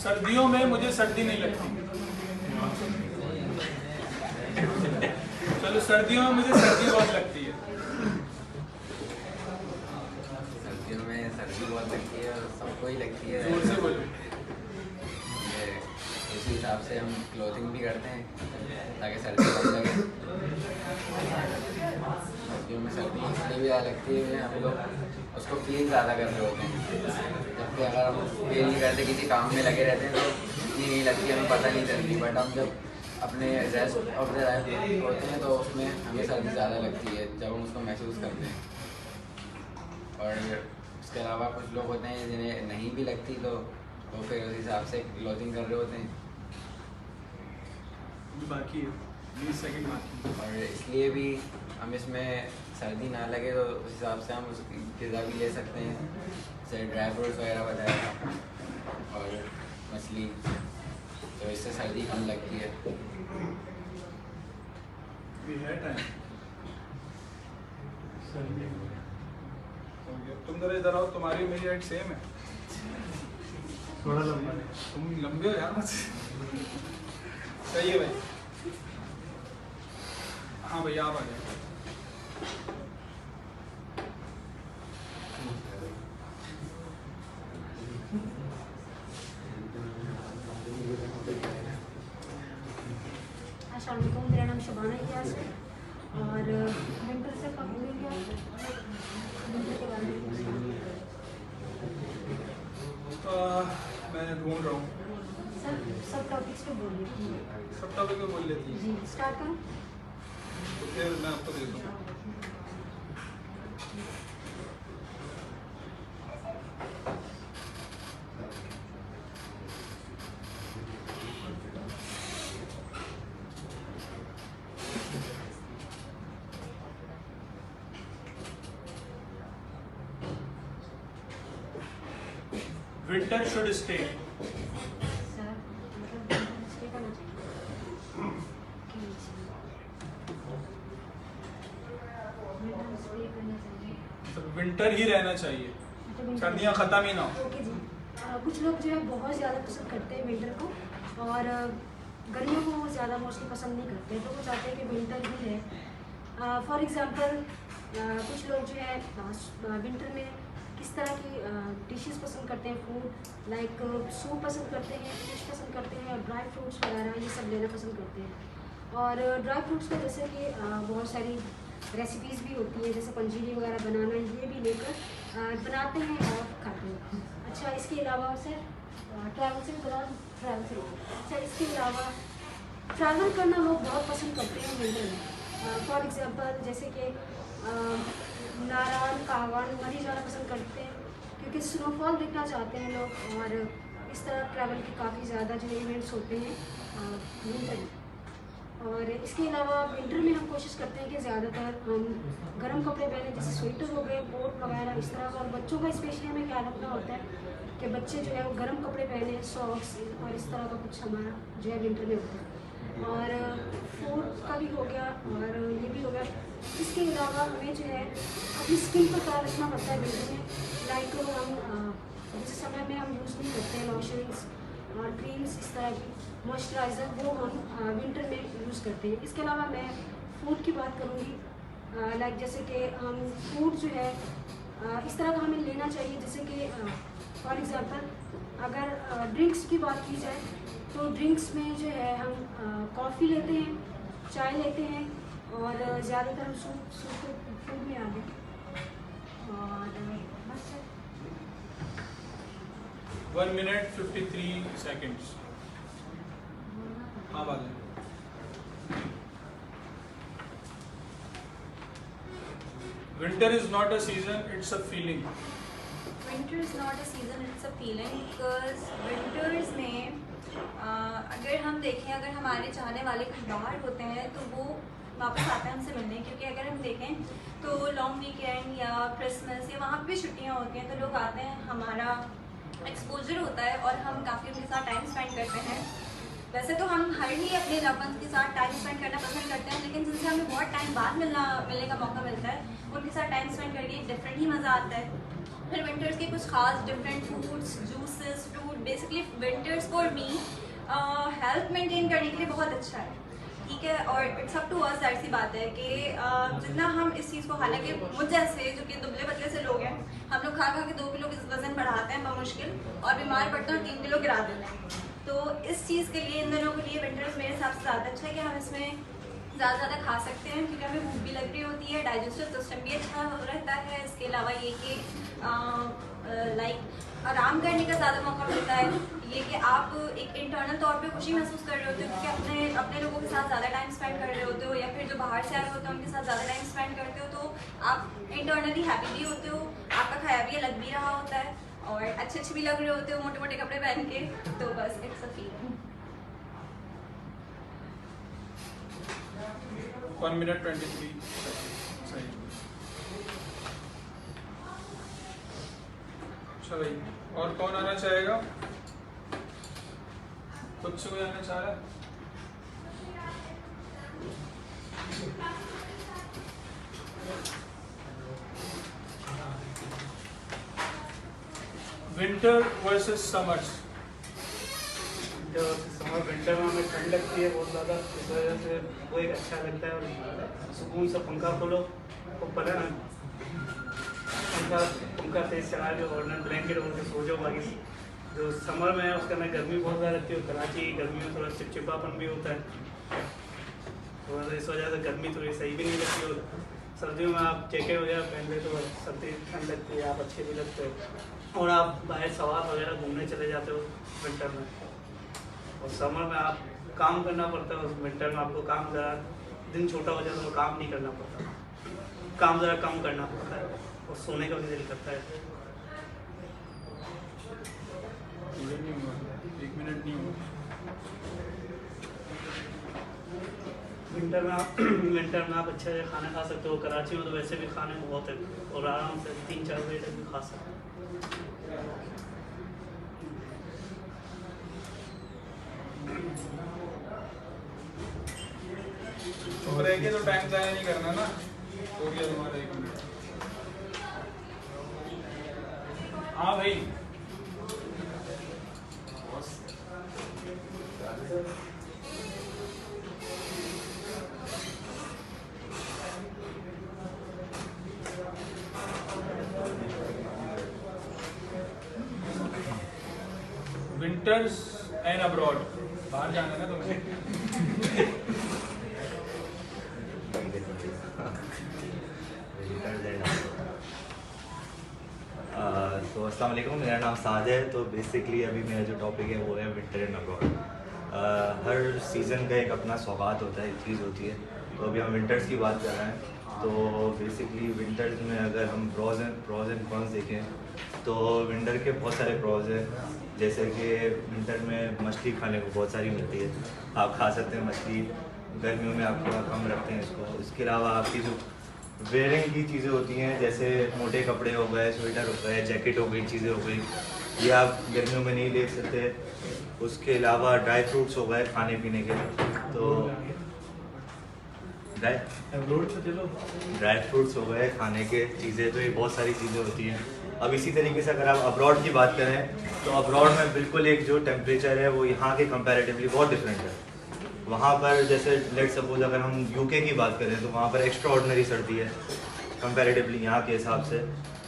सर्दियों में मुझे सर्दी नहीं लगती। चलो सर्दियों में मुझे सर्दी बहुत लगती है। सर्दियों में सर्दी बहुत लगती है और सबको ही लगती है। जोर से बोलो। उसी हिसाब से हम क्लोथिंग भी करते हैं ताकि सर्दी कम लगे। सर्दियों में सर्दी इसलिए भी ज़्यादा लगती है, हम लोग उसको फील ज़्यादा कर रहे होते हैं, जबकि अगर हम फील नहीं करते किसी काम में लगे रहते हैं तो इतनी नहीं लगती, हमें पता नहीं चलती। बट हम जब अपने रेस्ट ऑफ द लाइफ होते हैं तो उसमें हमें सर्दी ज़्यादा लगती है जब हम उसको महसूस करते हैं। और उसके अलावा कुछ लोग होते हैं जिन्हें नहीं भी लगती तो वो फिर उस हिसाब से क्लोथिंग कर रहे होते हैं। बाकी है 20 सेकंड बाकी। और इसलिए भी हम इसमें सर्दी ना लगे तो उस हिसाब से हम उसकी ग़िज़ा भी ले सकते हैं, जैसे ड्राई फ्रूट्स वगैरह बताया और मछली, तो इससे सर्दी कम लगती है। भी है टाइम। तुम जरा इधर आओ, तुम्हारी मेरी हाइट सेम है। थोड़ा लंबा है। तुम लंबे हो यार मुझसे। सही है भाई। हाँ भैया आप आ जाओ। अस्सलामुअलैकुम, मेरा नाम शबाना इलियास है और विंटर से कब मिलेंगे आप? विंटर के बारे में मैं ढूंढ रहा हूँ। सर सब टॉपिक्स पे बोल रही हूँ। सब टॉपिक में बोल लेती है। जी स्टार्ट करूँ? तो फिर मैं आपको दे दूँ। Winter should stay. सर मतलब स्टे करना चाहिए। विंटर ही रहना चाहिए, सर्दियाँ खत्म ही ना हो। ओके जी। कुछ लोग जो है बहुत ज़्यादा पसंद करते हैं विंटर को और गर्मियों को वो ज़्यादा मोस्टली पसंद नहीं करते, तो वो चाहते हैं कि विंटर ही है। फॉर एग्ज़ाम्पल कुछ लोग जो है विंटर में किस तरह की डिशेस पसंद करते हैं, फूड लाइक सूप पसंद करते हैं, फिश पसंद करते हैं, ड्राई फ्रूट्स वगैरह ये सब लेना पसंद करते हैं। और ड्राई फ्रूट्स में जैसे कि बहुत सारी रेसिपीज़ भी होती है, जैसे पंजीरी वगैरह बनाना, ये भी लेकर बनाते हैं और खाते हैं। अच्छा इसके अलावा सर ट्रैवल से बता ट्रैवल से अच्छा इसके अलावा ट्रैवल करना लोग बहुत पसंद करते हैं विंटर में। फॉर एग्ज़ाम्पल जैसे कि नारायण कावान मरी जाना पसंद करते हैं क्योंकि स्नोफॉल देखना चाहते हैं लोग, और इस तरह ट्रैवल के काफ़ी ज़्यादा जो इवेंट्स होते हैं विंटर में। और इसके अलावा विंटर में हम कोशिश करते हैं कि ज़्यादातर हम गर्म कपड़े पहने, जैसे स्वेटर हो गए, कोट वगैरह इस तरह। और बच्चों का स्पेशली हमें ख्याल रखना होता है कि बच्चे जो है वो गर्म कपड़े पहने, सॉक्स और इस तरह का कुछ हमारा जो है विंटर में होता है। और फूड का भी हो गया और ये भी हो गया। इसके अलावा हमें जो है अपनी स्किन पर ख्याल रखना पड़ता है विंटर में, लाइक हम जिस समय में हम यूज़ नहीं करते हैं लोशंस और क्रीम्स इस तरह की मॉइस्चराइज़र, वो हम विंटर में यूज़ करते हैं। इसके अलावा मैं फूड की बात करूँगी, लाइक जैसे कि हम फूड जो है इस तरह का हमें लेना चाहिए, जैसे कि फॉर एग्ज़ाम्पल अगर ड्रिंक्स की बात की जाए तो ड्रिंक्स में जो है हम कॉफ़ी लेते हैं, चाय लेते हैं और ज़्यादातर हम सूप फूड में आ गए। और बस 1 minute 53 seconds। हाँ बात Winter is not a season, it's a feeling। Winter is not a season, it's a feeling because winters में अगर हम देखें, अगर हमारे चाहने वाले कुछ बाहर होते हैं तो वो वापस आते हैं हमसे मिलने, क्योंकि अगर हम देखें तो लॉन्ग वीकेंड या क्रिसमस या वहाँ पे छुट्टियाँ होती हैं तो लोग आते हैं, हमारा एक्सपोजर होता है और हम काफ़ी उनके साथ टाइम स्पेंड करते हैं। वैसे तो हम हर ही अपने लव वंस के साथ टाइम स्पेंड करना पसंद करते हैं, लेकिन जिनसे हमें बहुत टाइम बाद मिलने का मौका मिलता है उनके साथ टाइम स्पेंड करके एक डिफरेंट ही मज़ा आता है। फिर विंटर्स के कुछ खास different foods, juices, fruit, basically winters for me health maintain करने के लिए बहुत अच्छा है, ठीक है। और इट्स अप टू अस, जाहिर सी बात है कि जितना हम इस चीज़ को, हालांकि मुझ जैसे जो कि दुबले पतले से लोग हैं, हम लोग खा के 2 किलो वजन बढ़ाते हैं बमुश्किल और बीमार पड़ते हैं और 3 किलो गिरा देते हैं। तो इस चीज़ के लिए, इन दिनों के लिए विंटर्स मेरे हिसाब से ज़्यादा अच्छा है कि हम इसमें ज़्यादा खा सकते हैं, क्योंकि हमें भूख भी लग रही होती है, डाइजेस्टिव सिस्टम भी अच्छा रहता है। इसके अलावा ये कि लाइक आराम करने का ज़्यादा मौका मिलता है, ये कि आप एक इंटरनल तौर पे खुशी महसूस कर रहे होते हो क्योंकि अपने लोगों के साथ ज़्यादा टाइम स्पेंड कर रहे होते हो, या फिर जो बाहर से आए होते हैं उनके साथ ज़्यादा टाइम स्पेंड करते हो, तो आप इंटरनली हैप्पी भी होते हो, आपका खाया भी लग भी रहा होता है और अच्छे भी लग रहे होते हो मोटे मोटे कपड़े पहन के। तो बस इट्स अ फीलिंग। 1 minute 23 सही। अच्छा भाई, और कौन आना चाहेगा? खुद से कोई आना चाह रहा है? Winter versus summers. Summer winter में हमें ठंड लगती है बहुत ज़्यादा, इस वजह से वो एक अच्छा लगता है। और सुकून से पंखा खोलो और पलंग पंखा तेज चला लो और ब्लैंकेट ओढ़ के सो जाओ। बाकी जो समर में है उसके अंदर गर्मी बहुत ज़्यादा लगती है, कराची की गर्मी में थोड़ा चिपचिपापन भी होता है, तो इस वजह से गर्मी थोड़ी सही भी नहीं लगती। और सर्दियों में आप जैकेट वगैरह पहन ले तो सर्दी ठंड लगती है, आप अच्छे भी लगते हो और आप बाहर सवार वगैरह घूमने चले जाते हो विंटर में। और समर में आप काम करना पड़ता है, विंटर में आपको काम ज़रा दिन छोटा हो जाता है तो काम नहीं करना पड़ता, काम ज़रा कम करना पड़ता है और सोने का भी दिल करता है। 1 मिनट नहीं हुआ। विंटर में आप अच्छे से खाना खा सकते हो। कराची में तो वैसे भी खाने में बहुत है और आराम से 3-4 बजे तक भी खा सकते हो। चुप रह के तो टाइम ज़ाया नहीं करना ना। हो गया तुम्हारा 1 मिनट। हाँ भाई, विंटर्स एंड अब्रॉड। बाहर जाना है ना तुम्हें? तो अस्सलाम वालेकुम, मेरा नाम साद है। तो बेसिकली अभी मेरा जो टॉपिक है वो है winter and abroad. Her season का एक अपना सौगात होता है, एक चीज़ होती है। तो अभी हम विंटर्स की बात कर रहे हैं। तो बेसिकली विंटर्स में अगर हम प्रोज एंड कॉन्स देखें तो विंटर के बहुत सारे प्रोज हैं, जैसे कि विंटर में मछली खाने को बहुत सारी मिलती है, आप खा सकते हैं मछली। गर्मियों में आप थोड़ा कम रखते हैं इसको। इसके अलावा आपकी जो वेयरिंग की चीज़ें होती हैं, जैसे मोटे कपड़े हो गए, स्वेटर हो गए, जैकेट हो गई, चीज़ें हो गई, ये आप गर्मियों में नहीं ले सकते। उसके अलावा ड्राई फ्रूट्स हो गए खाने पीने के लिए, तो ड्राई फ्रूट्स हो गए खाने के चीज़ें, तो ये बहुत सारी चीज़ें होती हैं। अब इसी तरीके से अगर आप अब्रॉड की बात करें तो अब्रॉड में बिल्कुल एक जो टेम्परेचर है वो यहाँ के कंपैरेटिवली बहुत डिफरेंट है। वहाँ पर जैसे लेट सपोज अगर हम यूके की बात करें तो वहाँ पर एक्स्ट्रा ऑर्डिनरी सर्दी है कंपैरेटिवली यहाँ के हिसाब से।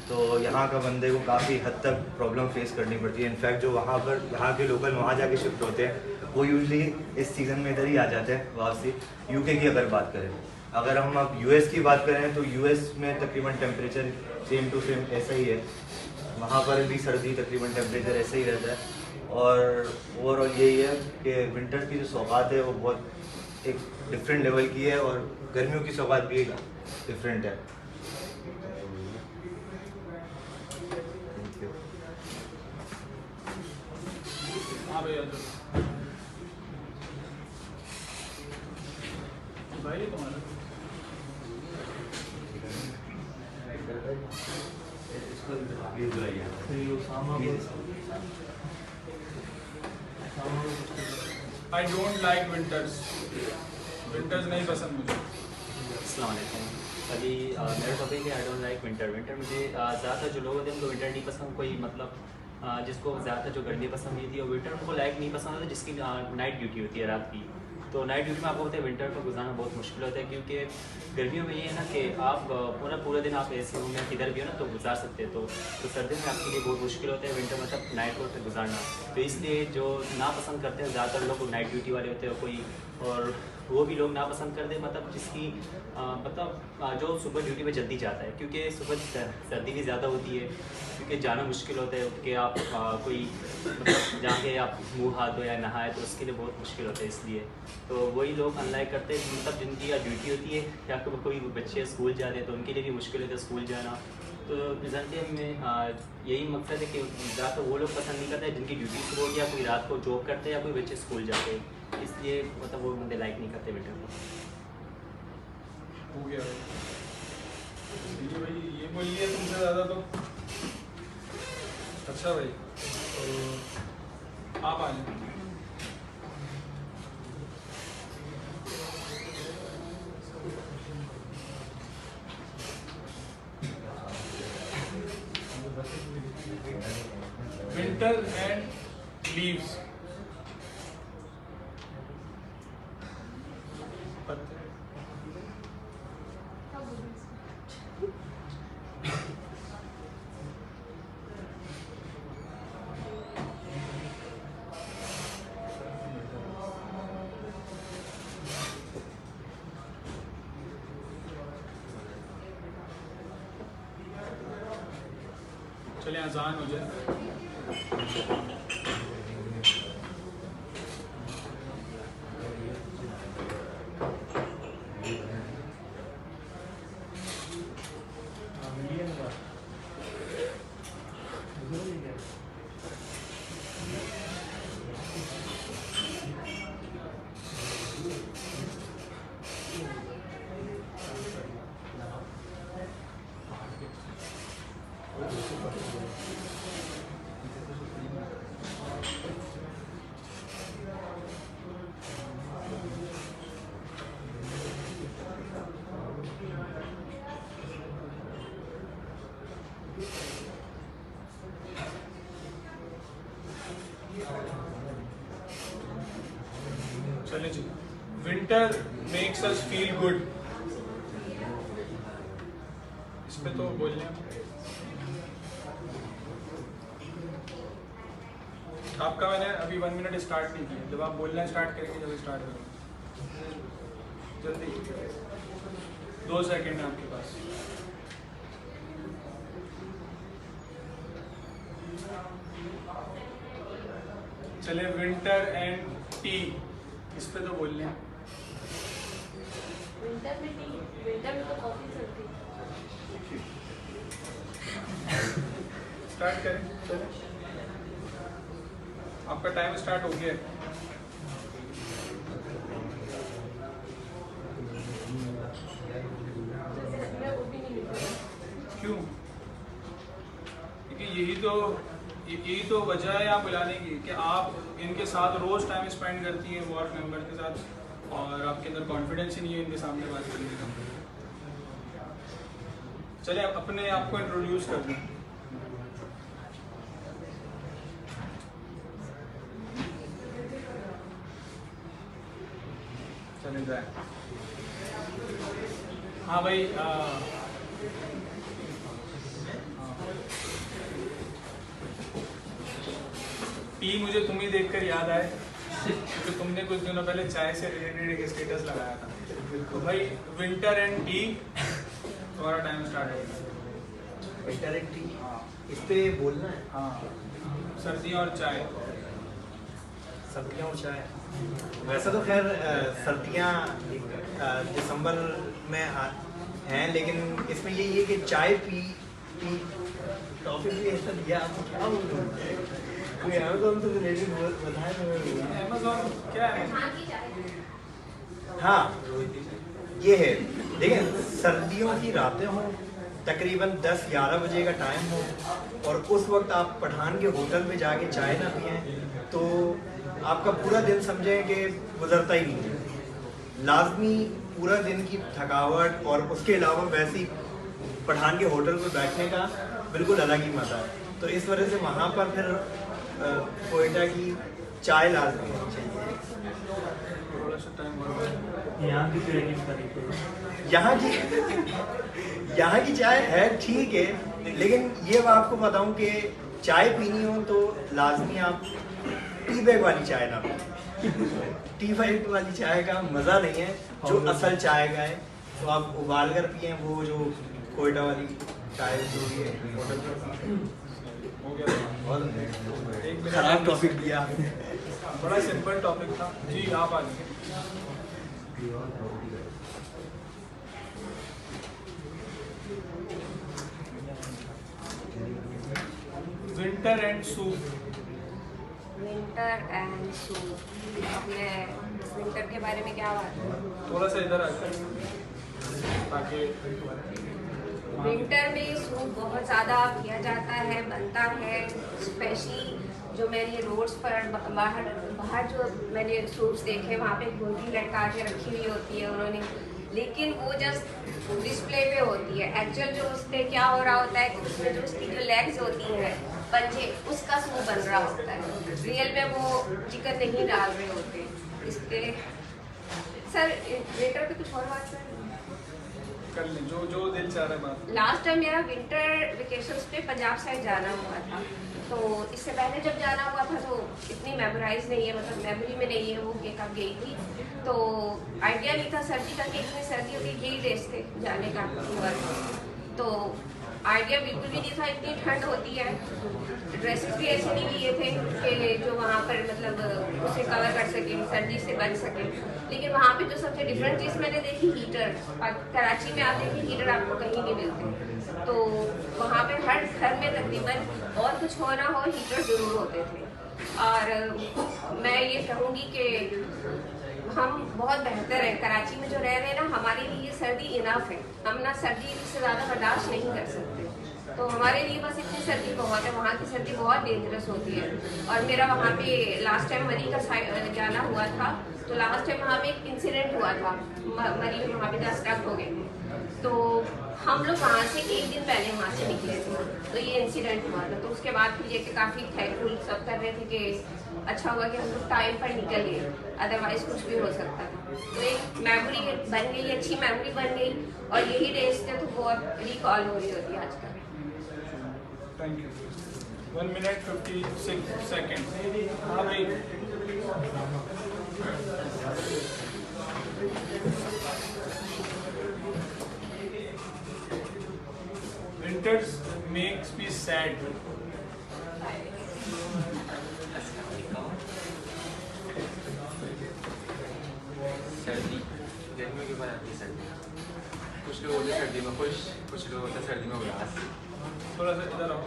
तो यहाँ का बंदे को काफ़ी हद तक प्रॉब्लम फेस करनी पड़ती है। इनफैक्ट जो वहाँ पर यहाँ के लोकल वहाँ जाके शिफ्ट होते हैं वो यूजली इस सीज़न में इधर ही आ जाते हैं वापसी। यूके की अगर बात करें, अगर हम अब यूएस की बात करें तो यूएस में तकरीबन टेम्परेचर सेम टू सेम ऐसा ही है, वहाँ पर भी सर्दी तकरीबन टेम्परेचर ऐसे ही रहता है। और ओवरऑल यही है कि विंटर की जो सौगात है वो बहुत एक डिफरेंट लेवल की है और गर्मियों की सौगात भी डिफरेंट है। हाँ भैया भाई तुम्हारा I don't like winters. Winters नहीं पसंद मुझे। अस्सलाम वालेकुम। अभी मेरा टॉपिक है I don't like winter. Winter मुझे ज़्यादातर जो लोग होते हैं उनको विंटर नहीं पसंद, कोई मतलब जिसको ज़्यादातर जो गर्मी पसंद नहीं थी और विंटर उनको लाइक नहीं पसंद होता जिसकी नाइट ड्यूटी होती है रात की। तो नाइट ड्यूटी में आपको होता है विंटर को गुजारना बहुत मुश्किल होता है, क्योंकि गर्मियों में ये है ना कि आप पूरा दिन आप ऐसे रूम में किधर भी हो ना तो गुजार सकते हैं। तो सर्दियों में आपके लिए बहुत मुश्किल होता है विंटर मतलब नाइट को गुजारना। तो इसलिए जो नापसंद करते हैं ज़्यादातर लोग नाइट ड्यूटी वाले होते हैं कोई, और वो भी लोग नापसंद करते हैं मतलब जिसकी मतलब जो सुबह ड्यूटी में जल्दी जाता है, क्योंकि सुबह सर्दी भी ज़्यादा होती है, क्योंकि जाना मुश्किल होता है कि आप कोई मतलब जाके आप मुँह हाथ धो या नहाए तो उसके लिए बहुत मुश्किल होता है। इसलिए तो वही लोग अनलाइक करते हैं मतलब जिनकी या ड्यूटी होती है या कोई बच्चे स्कूल जाते हैं तो उनके लिए भी मुश्किल होता है स्कूल जाना। तो रिजल्ट में यही मकसद है कि ज़्यादातर वो लोग पसंद नहीं करते जिनकी ड्यूटी शुरू हो गया, कोई रात को जॉब करते हैं या कोई बच्चे स्कूल जाते हैं, इसलिए मतलब वो मुझे लाइक नहीं करते विंटर को। हो गया भाई, ये बोलिए तुमसे ज़्यादा तो अच्छा भाई, तो आप आ जाए। विंटर एंड लीव्स, चलिए आसान हो जाए। चलिए जी, winter makes us feel good, इस पे तो बोलने आपका मैंने अभी 1 मिनट स्टार्ट नहीं किया, जब आप बोलना स्टार्ट करेंगे जब स्टार्ट करेंगे जल्दी 2 सेकंड है आपके पास। चलिए विंटर एंड टी, इस पे तो बोल लें। विंटर में टी, विंटर में तो कॉफी चलती है। स्टार्ट करें, चलें आपका टाइम स्टार्ट हो गया। क्यों? क्योंकि यही तो वजह है यहाँ बुलाने की कि आप इनके साथ रोज टाइम स्पेंड करती हैं वार्ड मेंबर के साथ, और आपके अंदर कॉन्फिडेंस ही नहीं है इनके सामने बात करने का। चलिए अपने आप को इंट्रोड्यूस कर दें। चले जाए। हाँ भाई, टी मुझे तुम ही देखकर याद आए क्योंकि तुमने कुछ दिनों पहले चाय से रिलेटेड एक स्टेटस लगाया था। तो भाई विंटर एंड टी, तुम्हारा टाइम स्टार्ट हो गया। विंटर एंड टी, इस पे बोलना है। हाँ, सर्दियाँ और चाय। सर्दियाँ और चाय, वैसे तो खैर सर्दियाँ दिसंबर में हैं, लेकिन इसमें यही है कि चाय पी टॉपिक भी ऐसा दिया, आपको क्या बोलूँ, कोई अमेज़न से रिलेटेड बताए तो अमेज़न क्या है? हाँ ये है, देखिए सर्दियों की रातें हों, तकरीबन 10-11 बजे का टाइम हो और उस वक्त आप पठान के होटल में जाके चाय ना पिएं तो आपका पूरा दिन समझें कि गुजरता ही नहीं है। लाजमी पूरा दिन की थकावट और उसके अलावा वैसे ही पठान के होटल पर बैठने का बिल्कुल अलग ही मज़ा है। तो इस वजह से वहाँ पर फिर कोयटा की चाय लाजमी होनी चाहिए। यहाँ की चाय की तारीफ करो। यहाँ की चाय है ठीक है, लेकिन ये मैं आपको बताऊं कि चाय पीनी हो तो लाजमी आप टी बैग वाली चाय ना पिए। टी बैग वाली चाय का मज़ा नहीं है जो असल चाय का है। तो आप उबाल कर पिए वो जो कोयटा वाली चाय जो भी है होटल में। खराब टॉपिक दिया आपने। बड़ा सिंपल टॉपिक था जी, आप आ जाइए। Winter and soup. Winter and soup, अपने विंटर के बारे में क्या बात है? थोड़ा सा इधर आकर ताकि विंटर में सूप बहुत ज़्यादा किया जाता है, बनता है। स्पेशली जो मैंने रोड्स पर बाहर जो मैंने सूप्स देखे वहाँ पे घूंटी लटका के रखी हुई होती है उन्होंने, लेकिन वो जस्ट डिस्प्ले पे होती है। एक्चुअल जो उसमें क्या हो रहा होता है कि उसमें जो उसकी जो लेग्स होती हैं पंजे, उसका सूप बन रहा होता है। रियल में वो चिकन नहीं डाल रहे होते। इसके सर विंटर पे कुछ और बात करें? कर लें जो दिल चाह रहा है बात। लास्ट टाइम मेरा विंटर वेकेशंस पे पंजाब साइड जाना हुआ था, तो इससे पहले जब जाना हुआ था तो इतनी मेमोराइज नहीं है, मतलब मेमोरी में नहीं है वो कि कब गई थी। तो आइडिया नहीं था सर्दी का कि इतनी सर्दी होती, यही डेज थे जाने का तो आइडिया बिल्कुल भी नहीं था। इतनी ठंड होती है, ड्रेसेस भी ऐसे नहीं लिए थे कि जो वहाँ पर मतलब उसे कवर कर सके, सर्दी से बच सके। लेकिन वहाँ पे जो सबसे डिफरेंट चीज़ मैंने देखी, हीटर। कराची में आप देखिए हीटर आपको कहीं नहीं मिलते, तो वहाँ पे हर घर में तकरीबन और कुछ हो ना हो हीटर ज़रूर होते थे। और मैं ये कहूँगी कि हम बहुत बेहतर है कराची में जो रह रहे हैं ना, हमारे लिए सर्दी इनफ है। हम ना सर्दी से ज़्यादा बर्दाश्त नहीं कर सकते, तो हमारे लिए बस इतनी सर्दी बहुत है। वहाँ की सर्दी बहुत डेंजरस होती है। और मेरा वहाँ पे लास्ट टाइम मरी का जाना हुआ था, तो लास्ट टाइम वहाँ पे एक इंसिडेंट हुआ था, मरी वहाँ पे 10 ट्रक हो गए। तो हम लोग वहाँ से एक दिन पहले वहाँ से निकले थे, तो ये इंसिडेंट हुआ था। तो उसके बाद फिर ये काफ़ी थैंकफुल सब कर रहे थे कि अच्छा हुआ कि हम लोग टाइम पर निकल गए, अदरवाइज कुछ भी हो सकता था। तो एक मेमोरी बन गई, अच्छी मेमोरी बन गई, और यही डेज थे तो वो अब रिकॉल हो रही होती है आजकल। Thank you. 1 minute 56 second. हाँ भाई, winters makes me sad. सर्दी गर्मियों के बाद आती है सर्दी। कुछ लोग होते हैं सर्दी में खुश, कुछ लोग होते हैं सर्दी में उदास। थोड़ा सा इधर आओ,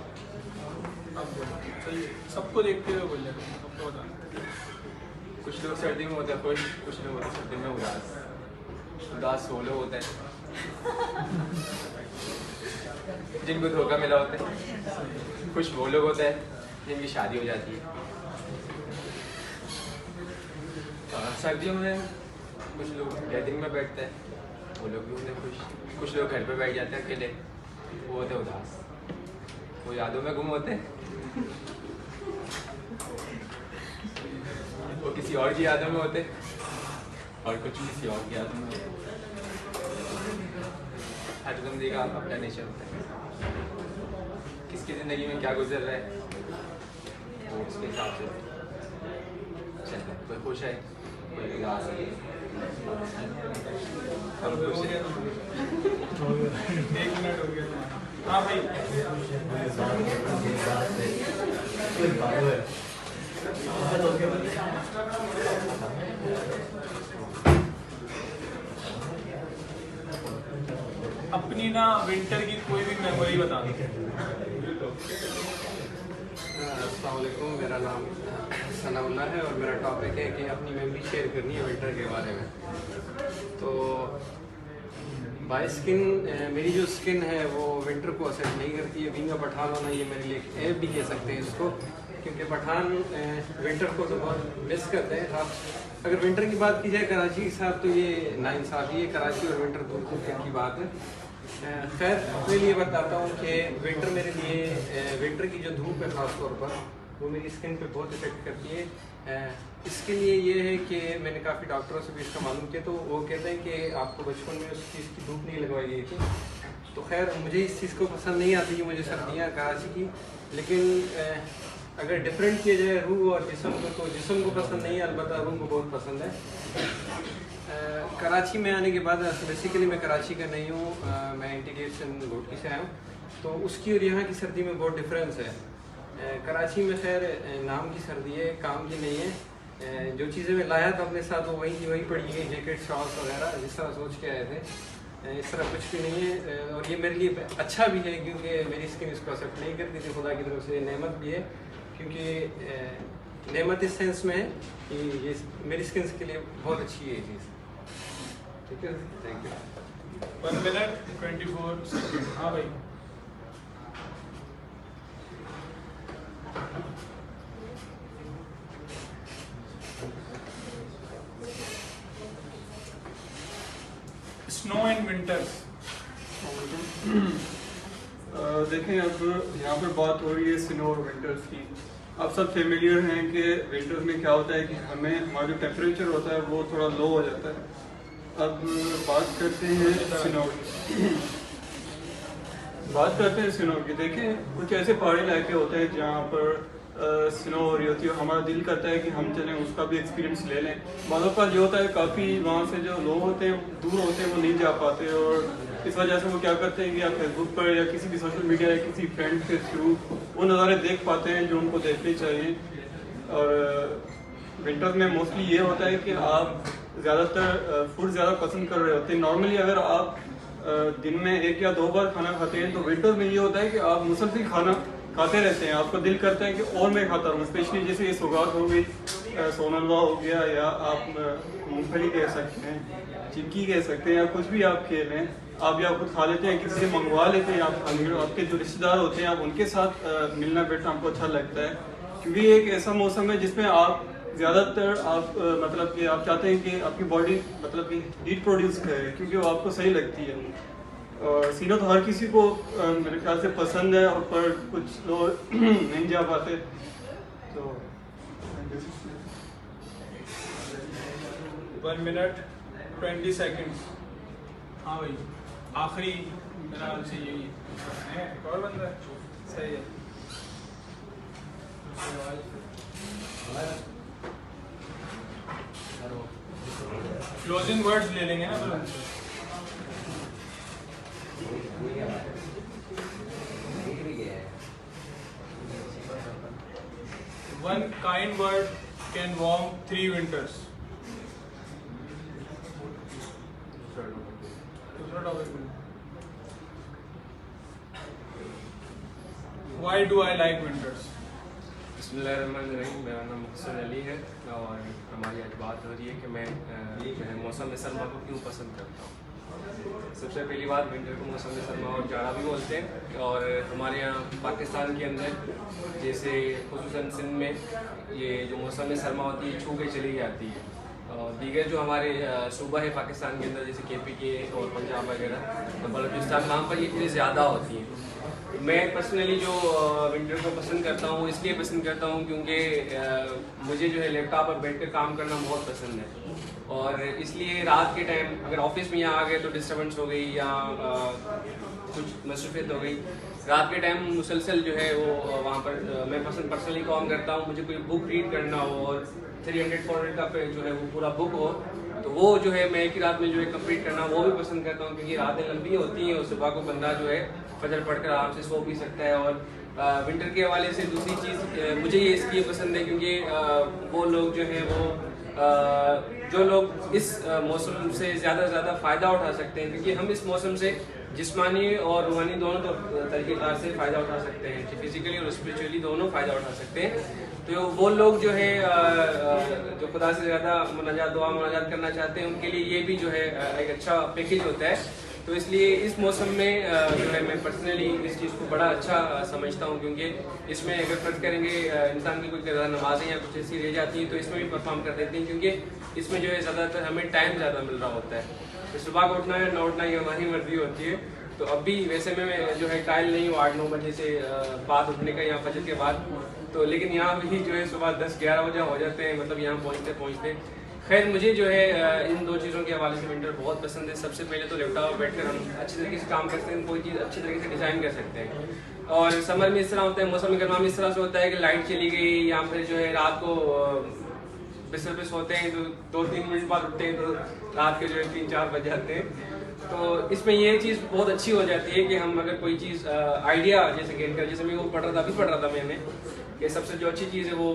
आप बोलो। सही है, सबको देखते हुए बोल रहे हो, सबको बताना। कुछ लोग सर्दी में होते हैं खुश, कुछ लोग होते हैं सर्दी में उदास। उदास वो लोग होते हैं जिनको धोखा मिला होता है, खुश वो लोग होते हैं जिनकी शादी हो जाती है। सर्दियों में कुछ लोग गैदरिंग में बैठते हैं, वो लोग भी होते हैं खुश। कुछ लोग घर पे बैठ जाते हैं अकेले, वो होते हैं उदास। वो यादों में गुम होते हैं, वो किसी और की यादों में होते हैं, और कुछ किसी और की यादों में होते हैं। हर बंदे का अपना नेचर होता है, किसकी ज़िंदगी में क्या गुजर रहा है वो उसके हिसाब से चलता है। कोई खुश है, कोई उदास है। हम खुश हैं। 1 मिनट हो गया। हाँ भाई, अपनी ना विंटर की कोई भी मेमोरी बता दो। अस्सलामुअलैकुम, मेरा नाम सनाउल्लाह है और मेरा टॉपिक है कि अपनी मेमोरी शेयर करनी है विंटर के बारे में। तो बाय स्किन मेरी जो स्किन है वो विंटर को असर नहीं करती है। बीइंग अ पठान होना ये मेरे लिए ऐप भी कह सकते हैं इसको क्योंकि पठान विंटर को तो बहुत मिस करते हैं। आप अगर विंटर की बात की जाए कराची के साथ तो ये नाइंसाफ़ी है, कराची और विंटर दो दिन की बात है। खैर अपने लिए बताता हूँ कि विंटर मेरे लिए विंटर की जो धूप है ख़ास तौर पर वो मेरी स्किन पे बहुत इफेक्ट करती है। इसके लिए ये है कि मैंने काफ़ी डॉक्टरों से भी इसका मालूम किया तो वो कहते हैं कि आपको बचपन में उस चीज़ की धूप नहीं लगवाई गई थी। तो खैर मुझे इस चीज़ को पसंद नहीं आती मुझे सर्दियाँ कराची की, लेकिन अगर डिफरेंट किया जाए रूह और जिस्म को तो जिस्म को पसंद नहीं है, अलबत्ता रूह को बहुत पसंद है। कराची में आने के बाद बेसिकली मैं कराची का नहीं हूँ, मैं इंटीग्रेशन घोटकी से आया हूँ, तो उसकी और यहाँ की सर्दी में बहुत डिफरेंस है। कराची में खैर नाम की सर्दी है, काम की नहीं है। जो चीज़ें मैं लाया था अपने साथ वो वहीं की वहीं पड़ी गई, जैकेट शॉल्स वगैरह जिस तरह सोच के आए थे, इस तरह कुछ भी नहीं है। और ये मेरे लिए अच्छा भी है क्योंकि मेरी स्किन इसको एक्सेप्ट नहीं करती थी। खुदा की तरफ से नेमत भी है क्योंकि नेमत इस सेंस में है कि ये मेरी स्किन के लिए बहुत अच्छी है ये चीज़। ठीक है, थैंक यू। 1 minute 24 seconds। हाँ भाई। Snow in winters. देखें अब यहाँ पर बात हो रही है स्नो और विंटर्स की। आप सब फेमिलियर हैं कि विंटर्स में क्या होता है कि हमें हमारा जो टेम्परेचर होता है वो थोड़ा लो हो जाता है। अब बात करते हैं स्नो की। बात करते हैं स्नो की। देखें कुछ ऐसे पहाड़ी इलाके होते हैं जहाँ पर स्नो हो रही होती है, हमारा दिल करता है कि हम चलें उसका भी एक्सपीरियंस ले लें। बाज़ औक़ात जो होता है काफ़ी वहाँ से जो लोग होते हैं दूर होते हैं वो नहीं जा पाते और इस वजह से वो क्या करते हैं कि या फेसबुक पर या किसी भी सोशल मीडिया या किसी फ्रेंड के थ्रू वो नज़ारे देख पाते हैं जो उनको देखने चाहिए। और विंटर्स में मोस्टली ये होता है कि आप ज़्यादातर फूड ज़्यादा पसंद कर रहे होते हैं। नॉर्मली अगर आप दिन में 1 या 2 बार खाना खाते हैं तो विंटर्स में ये होता है कि आप मुसलसल खाना खाते रहते हैं, आपका दिल करता है कि और मैं खाता रहूँ। स्पेशली जैसे ये सौगात हो गई, सोनलवा हो गया, या आप मूंगफली कह सकते हैं, चिक्की कह सकते हैं, या कुछ भी आप खेल लें, आप या खुद खा लेते हैं, किसी से मंगवा लेते हैं, आप आपके जो रिश्तेदार होते हैं आप उनके साथ मिलना बैठना आपको अच्छा लगता है। क्योंकि ये एक ऐसा मौसम है जिसमें आप ज़्यादातर आप मतलब कि आप चाहते हैं कि आपकी बॉडी मतलब कि हीट प्रोड्यूस करे क्योंकि वो आपको सही लगती है। और सीनो तो हर किसी को मेरे ख्याल से पसंद है और पर कुछ लोग नहीं जा पाते। तो 1 minute 20 seconds। हाँ भाई, आखिरी मेरा ख्याल से यही है। एक और बंदा है, सही है। क्लोजिंग वर्ड्स ले लेंगे ना फिर। One kind word can warm 3 winters। Why do I like winters? बिस्मिल्लाहिर्रहमानिर्रहीम। मेरा नाम मुहसिन अली है और हमारी आज बात हो रही है कि मैं मौसम सरमा को क्यों पसंद करता हूँ। सबसे पहली बात, विंटर को मौसम सरमा और जाड़ा भी बोलते हैं और हमारे यहाँ पाकिस्तान के अंदर जैसे खुसूसन सिंध में ये जो मौसम सरमा होती है छू के चली जाती है। और दीगर जो हमारे सूबा है पाकिस्तान के अंदर जैसे KPK और पंजाब वगैरह तो बलूचिस्तान वहाँ पर ये चीज़ें ज़्यादा होती हैं। मैं पर्सनली जो विंटर को पसंद करता हूँ इसलिए पसंद करता हूँ क्योंकि मुझे जो है लैपटॉप पर बैठ कर काम करना बहुत पसंद है और इसलिए रात के टाइम अगर ऑफिस में यहाँ आ गए तो डिस्टर्बेंस हो गई या कुछ मसरूफियत हो गई, रात के टाइम मुसलसल जो है वो वहाँ पर मैं पर्सनली काम करता हूँ। मुझे कोई बुक रीड करना हो और 300-400 का पे जो है वो पूरा बुक हो तो वो जो है मैं एक ही रात में जो है कंप्लीट करना वो भी पसंद करता हूँ क्योंकि रातें लंबी होती हैं और सुबह को बंदा जो है फजर पढ़कर आराम से सो भी सकता है। और विंटर के हवाले से दूसरी चीज़ मुझे ये इसलिए पसंद है क्योंकि वो लोग जो हैं वो जो लोग इस मौसम से ज़्यादा फ़ायदा उठा सकते हैं क्योंकि हम इस मौसम से जिस्मानी और रूहानी दोनों तरीक़ेकार से फ़ायदा उठा सकते हैं, फिज़िकली और स्पिरिचुअली दोनों फ़ायदा उठा सकते हैं। तो वो लोग जो है जो खुदा से ज़्यादा दुआ मुनाजात करना चाहते हैं उनके लिए ये भी जो है एक अच्छा पैकेज होता है तो इसलिए इस मौसम में जो है मैं पर्सनली इस चीज़ को बड़ा अच्छा समझता हूँ, क्योंकि इसमें अगर फर्ज करेंगे इंसान की कोई नमाज़ें या कुछ ऐसी रह जाती हैं तो इसमें भी परफॉर्म कर देती हैं, क्योंकि इसमें जो है ज़्यादातर हमें टाइम ज़्यादा मिल रहा होता है। तो सुबह को उठना है ना उठना ये हमारी मर्जी होती है। तो अभी वैसे मैं जो है कायल नहीं हूँ 8-9 बजे से बाद उठने का या फजर के बाद, तो लेकिन यहाँ भी जो है सुबह 10-11 बजे हो जाते हैं, मतलब यहाँ पहुँचते। खैर मुझे जो है इन दो चीज़ों के हवाले से विंटर बहुत पसंद है। सबसे पहले तो लैपटॉप पर बैठकर हम अच्छी तरीके से काम करते हैं, कोई चीज़ अच्छी तरीके से डिज़ाइन कर सकते हैं। और समर में इस तरह होता है, मौसम गर्मा में इस तरह से होता है कि लाइट चली गई या फिर जो है रात को बिस्तर पे सोते हैं तो 2-3 मिनट बाद उठते हैं तो रात के जो है 3-4 बज जाते हैं। तो इसमें ये चीज़ बहुत अच्छी हो जाती है कि हम अगर कोई चीज़ आइडिया जैसे गेन कर, जैसे मैं वो पढ़ रहा था मैंने कि सबसे जो अच्छी चीज़ है वो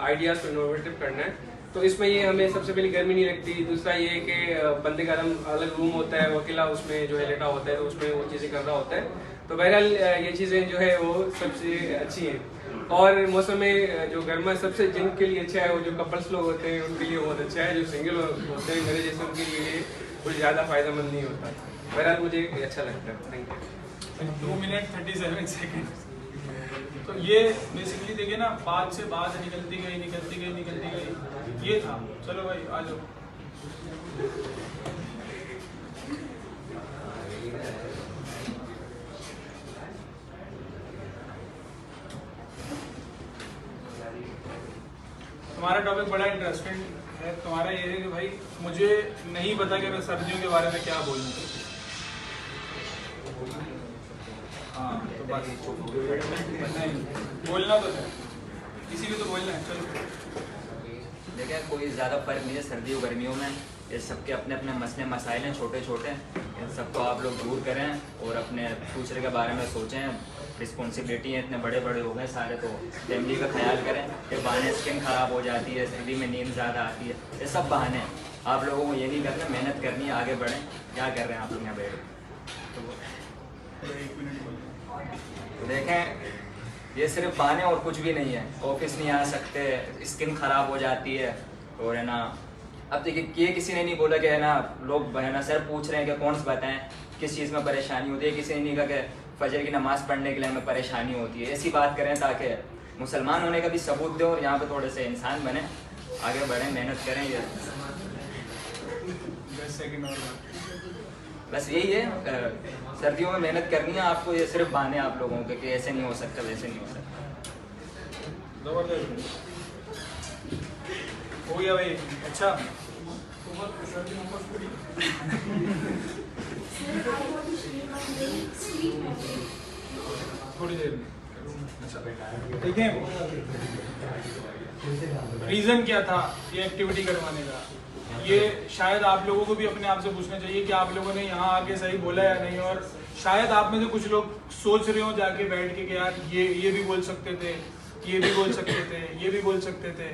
आइडियाज़ को इनोवेटिव करना है। तो इसमें ये हमें सबसे पहले गर्मी नहीं लगती। दूसरा ये कि बंदे का अलग रूम होता है, वो अकेला उसमें जो है लेटा होता है तो उसमें वो चीज़ें कर रहा होता है। तो बहरहाल ये चीज़ें जो है वो सबसे अच्छी हैं। और मौसम में जो गर्मा सबसे जिनके लिए अच्छा है वो जो कपल्स लोग होते हैं उनके लिए बहुत अच्छा है। जो सिंगल होते हैं मेरे जैसे उनके लिए कुछ ज़्यादा फ़ायदेमंद नहीं होता। बहरहाल मुझे अच्छा लगता है। Thank you. 2 minute 37 second. तो ये बेसिकली देखिए ना, बात से बात निकलती गई। ये था। चलो भाई आ जाओ। तुम्हारा टॉपिक बड़ा इंटरेस्टिंग है। तुम्हारा ये है कि भाई मुझे नहीं पता कि मैं सर्दियों के बारे में क्या बोलूँ। हाँ तो बस बोलना तो है, इसीलिए तो बोलना है। चलो देखिए कोई ज़्यादा फर्क नहीं है सर्दियों गर्मियों में। ये सबके अपने अपने मसले मसाइल हैं छोटे छोटे, इन सबको आप लोग दूर करें और अपने फ्यूचर के बारे में सोचें। रिस्पॉन्सिबिलिटी है, इतने बड़े बड़े हो गए सारे, तो फैमिली का ख्याल करें। ये बहाने स्किन ख़राब हो जाती है, सर्दी में नींद ज़्यादा आती है, ये सब बहाने हैं। आप लोगों को ये नहीं करना, मेहनत करनी है, आगे बढ़ें। क्या कर रहे हैं आप लोग यहाँ बैठ? तो देखें ये सिर्फ बहाने और कुछ भी नहीं है। ऑफिस नहीं आ सकते, स्किन ख़राब हो जाती है, और है ना अब देखिए ये किसी ने नहीं बोला कि है ना लोग है ना सर पूछ रहे हैं कि कौन सा बताएं किस चीज़ में परेशानी होती है। किसी ने नहीं कहा कि फजर की नमाज़ पढ़ने के लिए हमें परेशानी होती है। ऐसी बात करें ताकि मुसलमान होने का भी सबूत दें और यहाँ पे थोड़े से इंसान बने, आगे बढ़ें, मेहनत करें। ये बस यही है, सर्दियों में मेहनत करनी है आपको। ये सिर्फ बहाने आप लोगों के कि ऐसे नहीं हो सकता वैसे नहीं हो सकता। हो गया भाई। अच्छा थोड़ी देर में देखें रीजन क्या था ये एक्टिविटी करवाने का। ये शायद आप लोगों को भी अपने आप से पूछना चाहिए कि आप लोगों ने यहाँ आके सही बोला या नहीं। और शायद आप में से कुछ लोग सोच रहे हो जाके बैठ के कि यार ये भी बोल सकते थे, ये भी बोल सकते थे, ये भी बोल सकते थे,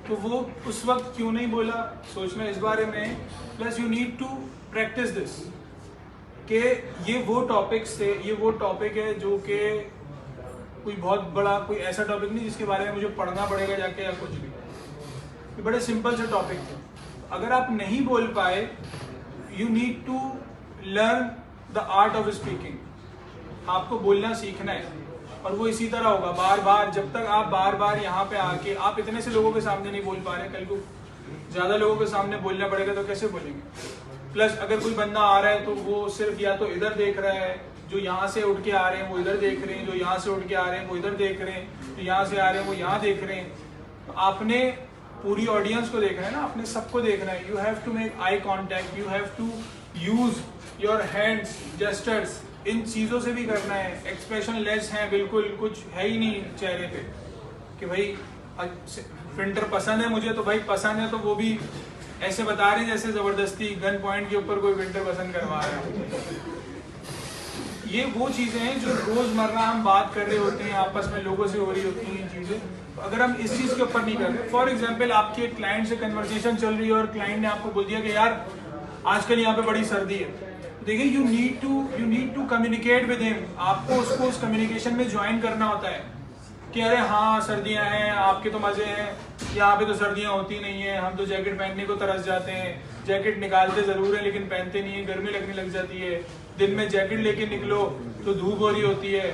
तो वो उस वक्त क्यों नहीं बोला, सोचना इस बारे में। Plus you need to practise this कि ये वो टॉपिक है जो कि कोई बहुत बड़ा कोई ऐसा टॉपिक नहीं जिसके बारे में मुझे पढ़ना पड़ेगा जाके या कुछ भी। ये बड़े सिंपल से टॉपिक थे। अगर आप नहीं बोल पाए, you need to learn the art of speaking. आपको बोलना सीखना है, और वो इसी तरह होगा बार बार। जब तक आप बार बार यहाँ पे आके, आप इतने से लोगों के सामने नहीं बोल पा रहे, कल को ज़्यादा लोगों के सामने बोलना पड़ेगा तो कैसे बोलेंगे। प्लस अगर कोई बंदा आ रहा है तो वो सिर्फ या तो इधर देख रहा है, जो यहाँ से उठ के आ रहे हैं वो इधर देख रहे हैं, जो यहाँ से उठ के आ रहे हैं वो इधर देख रहे हैं, जो यहाँ से आ रहे हैं वो यहाँ देख रहे हैं। तो आपने पूरी ऑडियंस को देखना है ना, आपने सबको देखना है। You have to make eye contact, you have to use your hands, gestures, इन चीज़ों से भी करना है। एक्सप्रेशन लेस है, बिल्कुल कुछ है ही नहीं चेहरे पे कि भाई प्रिंटर पसंद है मुझे, तो भाई पसंद है, तो वो भी ऐसे बता रहे हैं जैसे ज़बरदस्ती गन पॉइंट के ऊपर कोई प्रिंटर पसंद करवा रहा है। ये वो चीज़ें हैं जो रोज़मर्रा हम बात कर रहे होते हैं, आपस में लोगों से हो रही होती हैं ये चीज़ें। अगर हम इस चीज़ के ऊपर नहीं कर रहे, फॉर एग्जाम्पल आपके क्लाइंट से कन्वर्सेशन चल रही है और क्लाइंट ने आपको बोल दिया कि यार आजकल यहाँ पे बड़ी सर्दी है, देखिए you need to communicate with him. आपको उसको उस कम्युनिकेशन में ज्वाइन करना होता है कि अरे हाँ सर्दियाँ हैं, आपके तो मज़े हैं, यहाँ पे तो सर्दियाँ होती नहीं है, हम तो जैकेट पहनने को तरस जाते हैं, जैकेट निकालते ज़रूर है लेकिन पहनते नहीं है, गर्मी लगने लग जाती है, दिन में जैकेट लेके निकलो तो धूप हो रही होती है,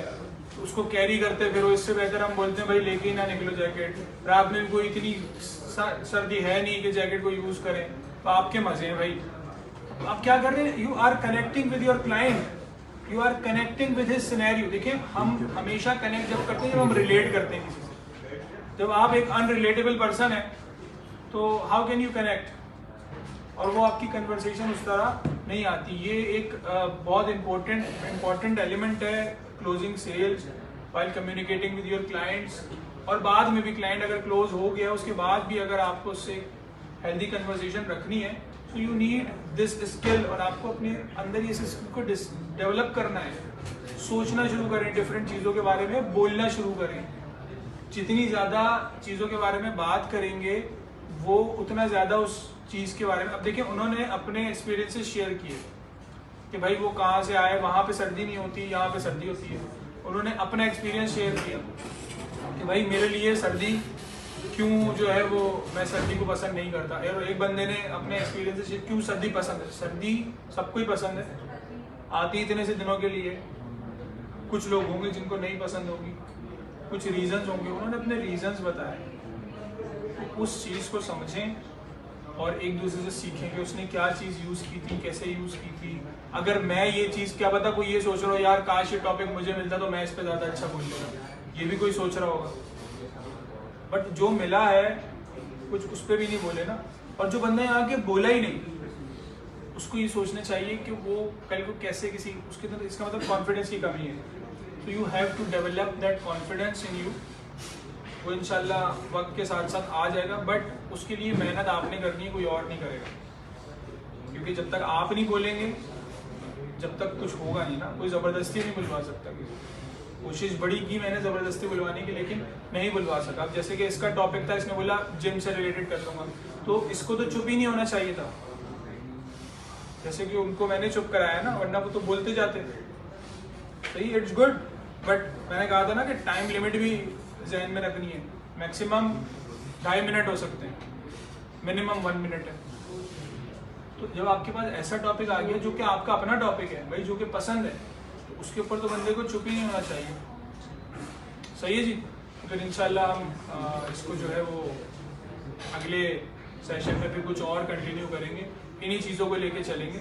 उसको कैरी करते फिर इससे बेहतर हम बोलते हैं भाई लेके ही ना निकलो जैकेट। रात में भी कोई इतनी सर्दी है नहीं कि जैकेट को यूज करें, तो आपके मजे हैं भाई। आप क्या कर रहे हैं, you are connecting with your client, you are connecting with his scenario. देखिए हम हमेशा कनेक्ट जब करते हैं जब हम रिलेट करते हैं किसी से। जब आप एक अनरिलेटेबल पर्सन है तो हाउ कैन यू कनेक्ट, और वो आपकी कन्वर्सेशन उस तरह नहीं आती। ये एक बहुत इम्पोर्टेंट एलिमेंट है closing sales while communicating with your clients. और बाद में भी क्लाइंट अगर क्लोज हो गया उसके बाद भी अगर आपको उससे हेल्दी कन्वर्सेशन रखनी है तो यू नीड दिस स्किल, और आपको अपने अंदर ये स्किल को डेवलप करना है। सोचना शुरू करें, डिफरेंट चीज़ों के बारे में बोलना शुरू करें। जितनी ज़्यादा चीज़ों के बारे में बात करेंगे वो उतना ज़्यादा उस चीज़ के बारे में। अब देखिए उन्होंने अपने एक्सपीरियंसेस शेयर किए कि भाई वो कहाँ से आए, वहाँ पे सर्दी नहीं होती, यहाँ पे सर्दी होती है। उन्होंने अपना एक्सपीरियंस शेयर किया कि भाई मेरे लिए सर्दी क्यों जो है वो मैं सर्दी को पसंद नहीं करता। और एक बंदे ने अपने एक्सपीरियंस से क्यों सर्दी पसंद है। सर्दी सबको ही पसंद है, आती इतने से दिनों के लिए। कुछ लोग होंगे जिनको नहीं पसंद होगी, कुछ रीजंस होंगे। उन्होंने अपने रीजंस बताए। उस चीज़ को समझें और एक दूसरे से सीखें कि उसने क्या चीज़ यूज़ की थी, कैसे यूज़ की थी। अगर मैं ये चीज़, क्या पता कोई ये सोच रहा हो यार काश ये टॉपिक मुझे मिलता तो मैं इस पर ज़्यादा अच्छा बोल देता, ये भी कोई सोच रहा होगा। बट जो मिला है कुछ उस पर भी नहीं बोले ना। और जो बंदा यहाँ के बोला ही नहीं उसको ये सोचना चाहिए कि वो कल को कैसे किसी उसके अंदर, इसका मतलब कॉन्फिडेंस की कमी है। तो you have to develop that confidence in you. वो इंशाल्लाह वक्त के साथ साथ आ जाएगा, बट उसके लिए मेहनत आपने करनी है, कोई और नहीं करेगा। क्योंकि जब तक आप नहीं बोलेंगे जब तक कुछ होगा नहीं ना। कोई ज़बरदस्ती नहीं बुलवा सकता। कोशिश बड़ी की मैंने ज़बरदस्ती बुलवाने की, लेकिन नहीं बुलवा सका। अब जैसे कि इसका टॉपिक था, इसने बोला जिम से रिलेटेड कर लूँगा, तो इसको तो चुप ही नहीं होना चाहिए था। जैसे कि उनको मैंने चुप कराया ना, वरना वो तो बोलते जाते थे। सही, इट्स गुड, बट मैंने कहा था ना कि टाइम लिमिट भी जहन में रखनी है। मैक्सिमम 2.5 मिनट हो सकते हैं, मिनिमम 1 मिनट है। तो जब आपके पास ऐसा टॉपिक आ गया जो कि आपका अपना टॉपिक है भाई, जो कि पसंद है, तो उसके ऊपर तो बंदे को चुप ही नहीं होना चाहिए। सही है जी। तो फिर इंशाल्लाह हम इसको जो है वो अगले सेशन में भी कुछ और कंटिन्यू करेंगे, इन्हीं चीज़ों को लेके चलेंगे।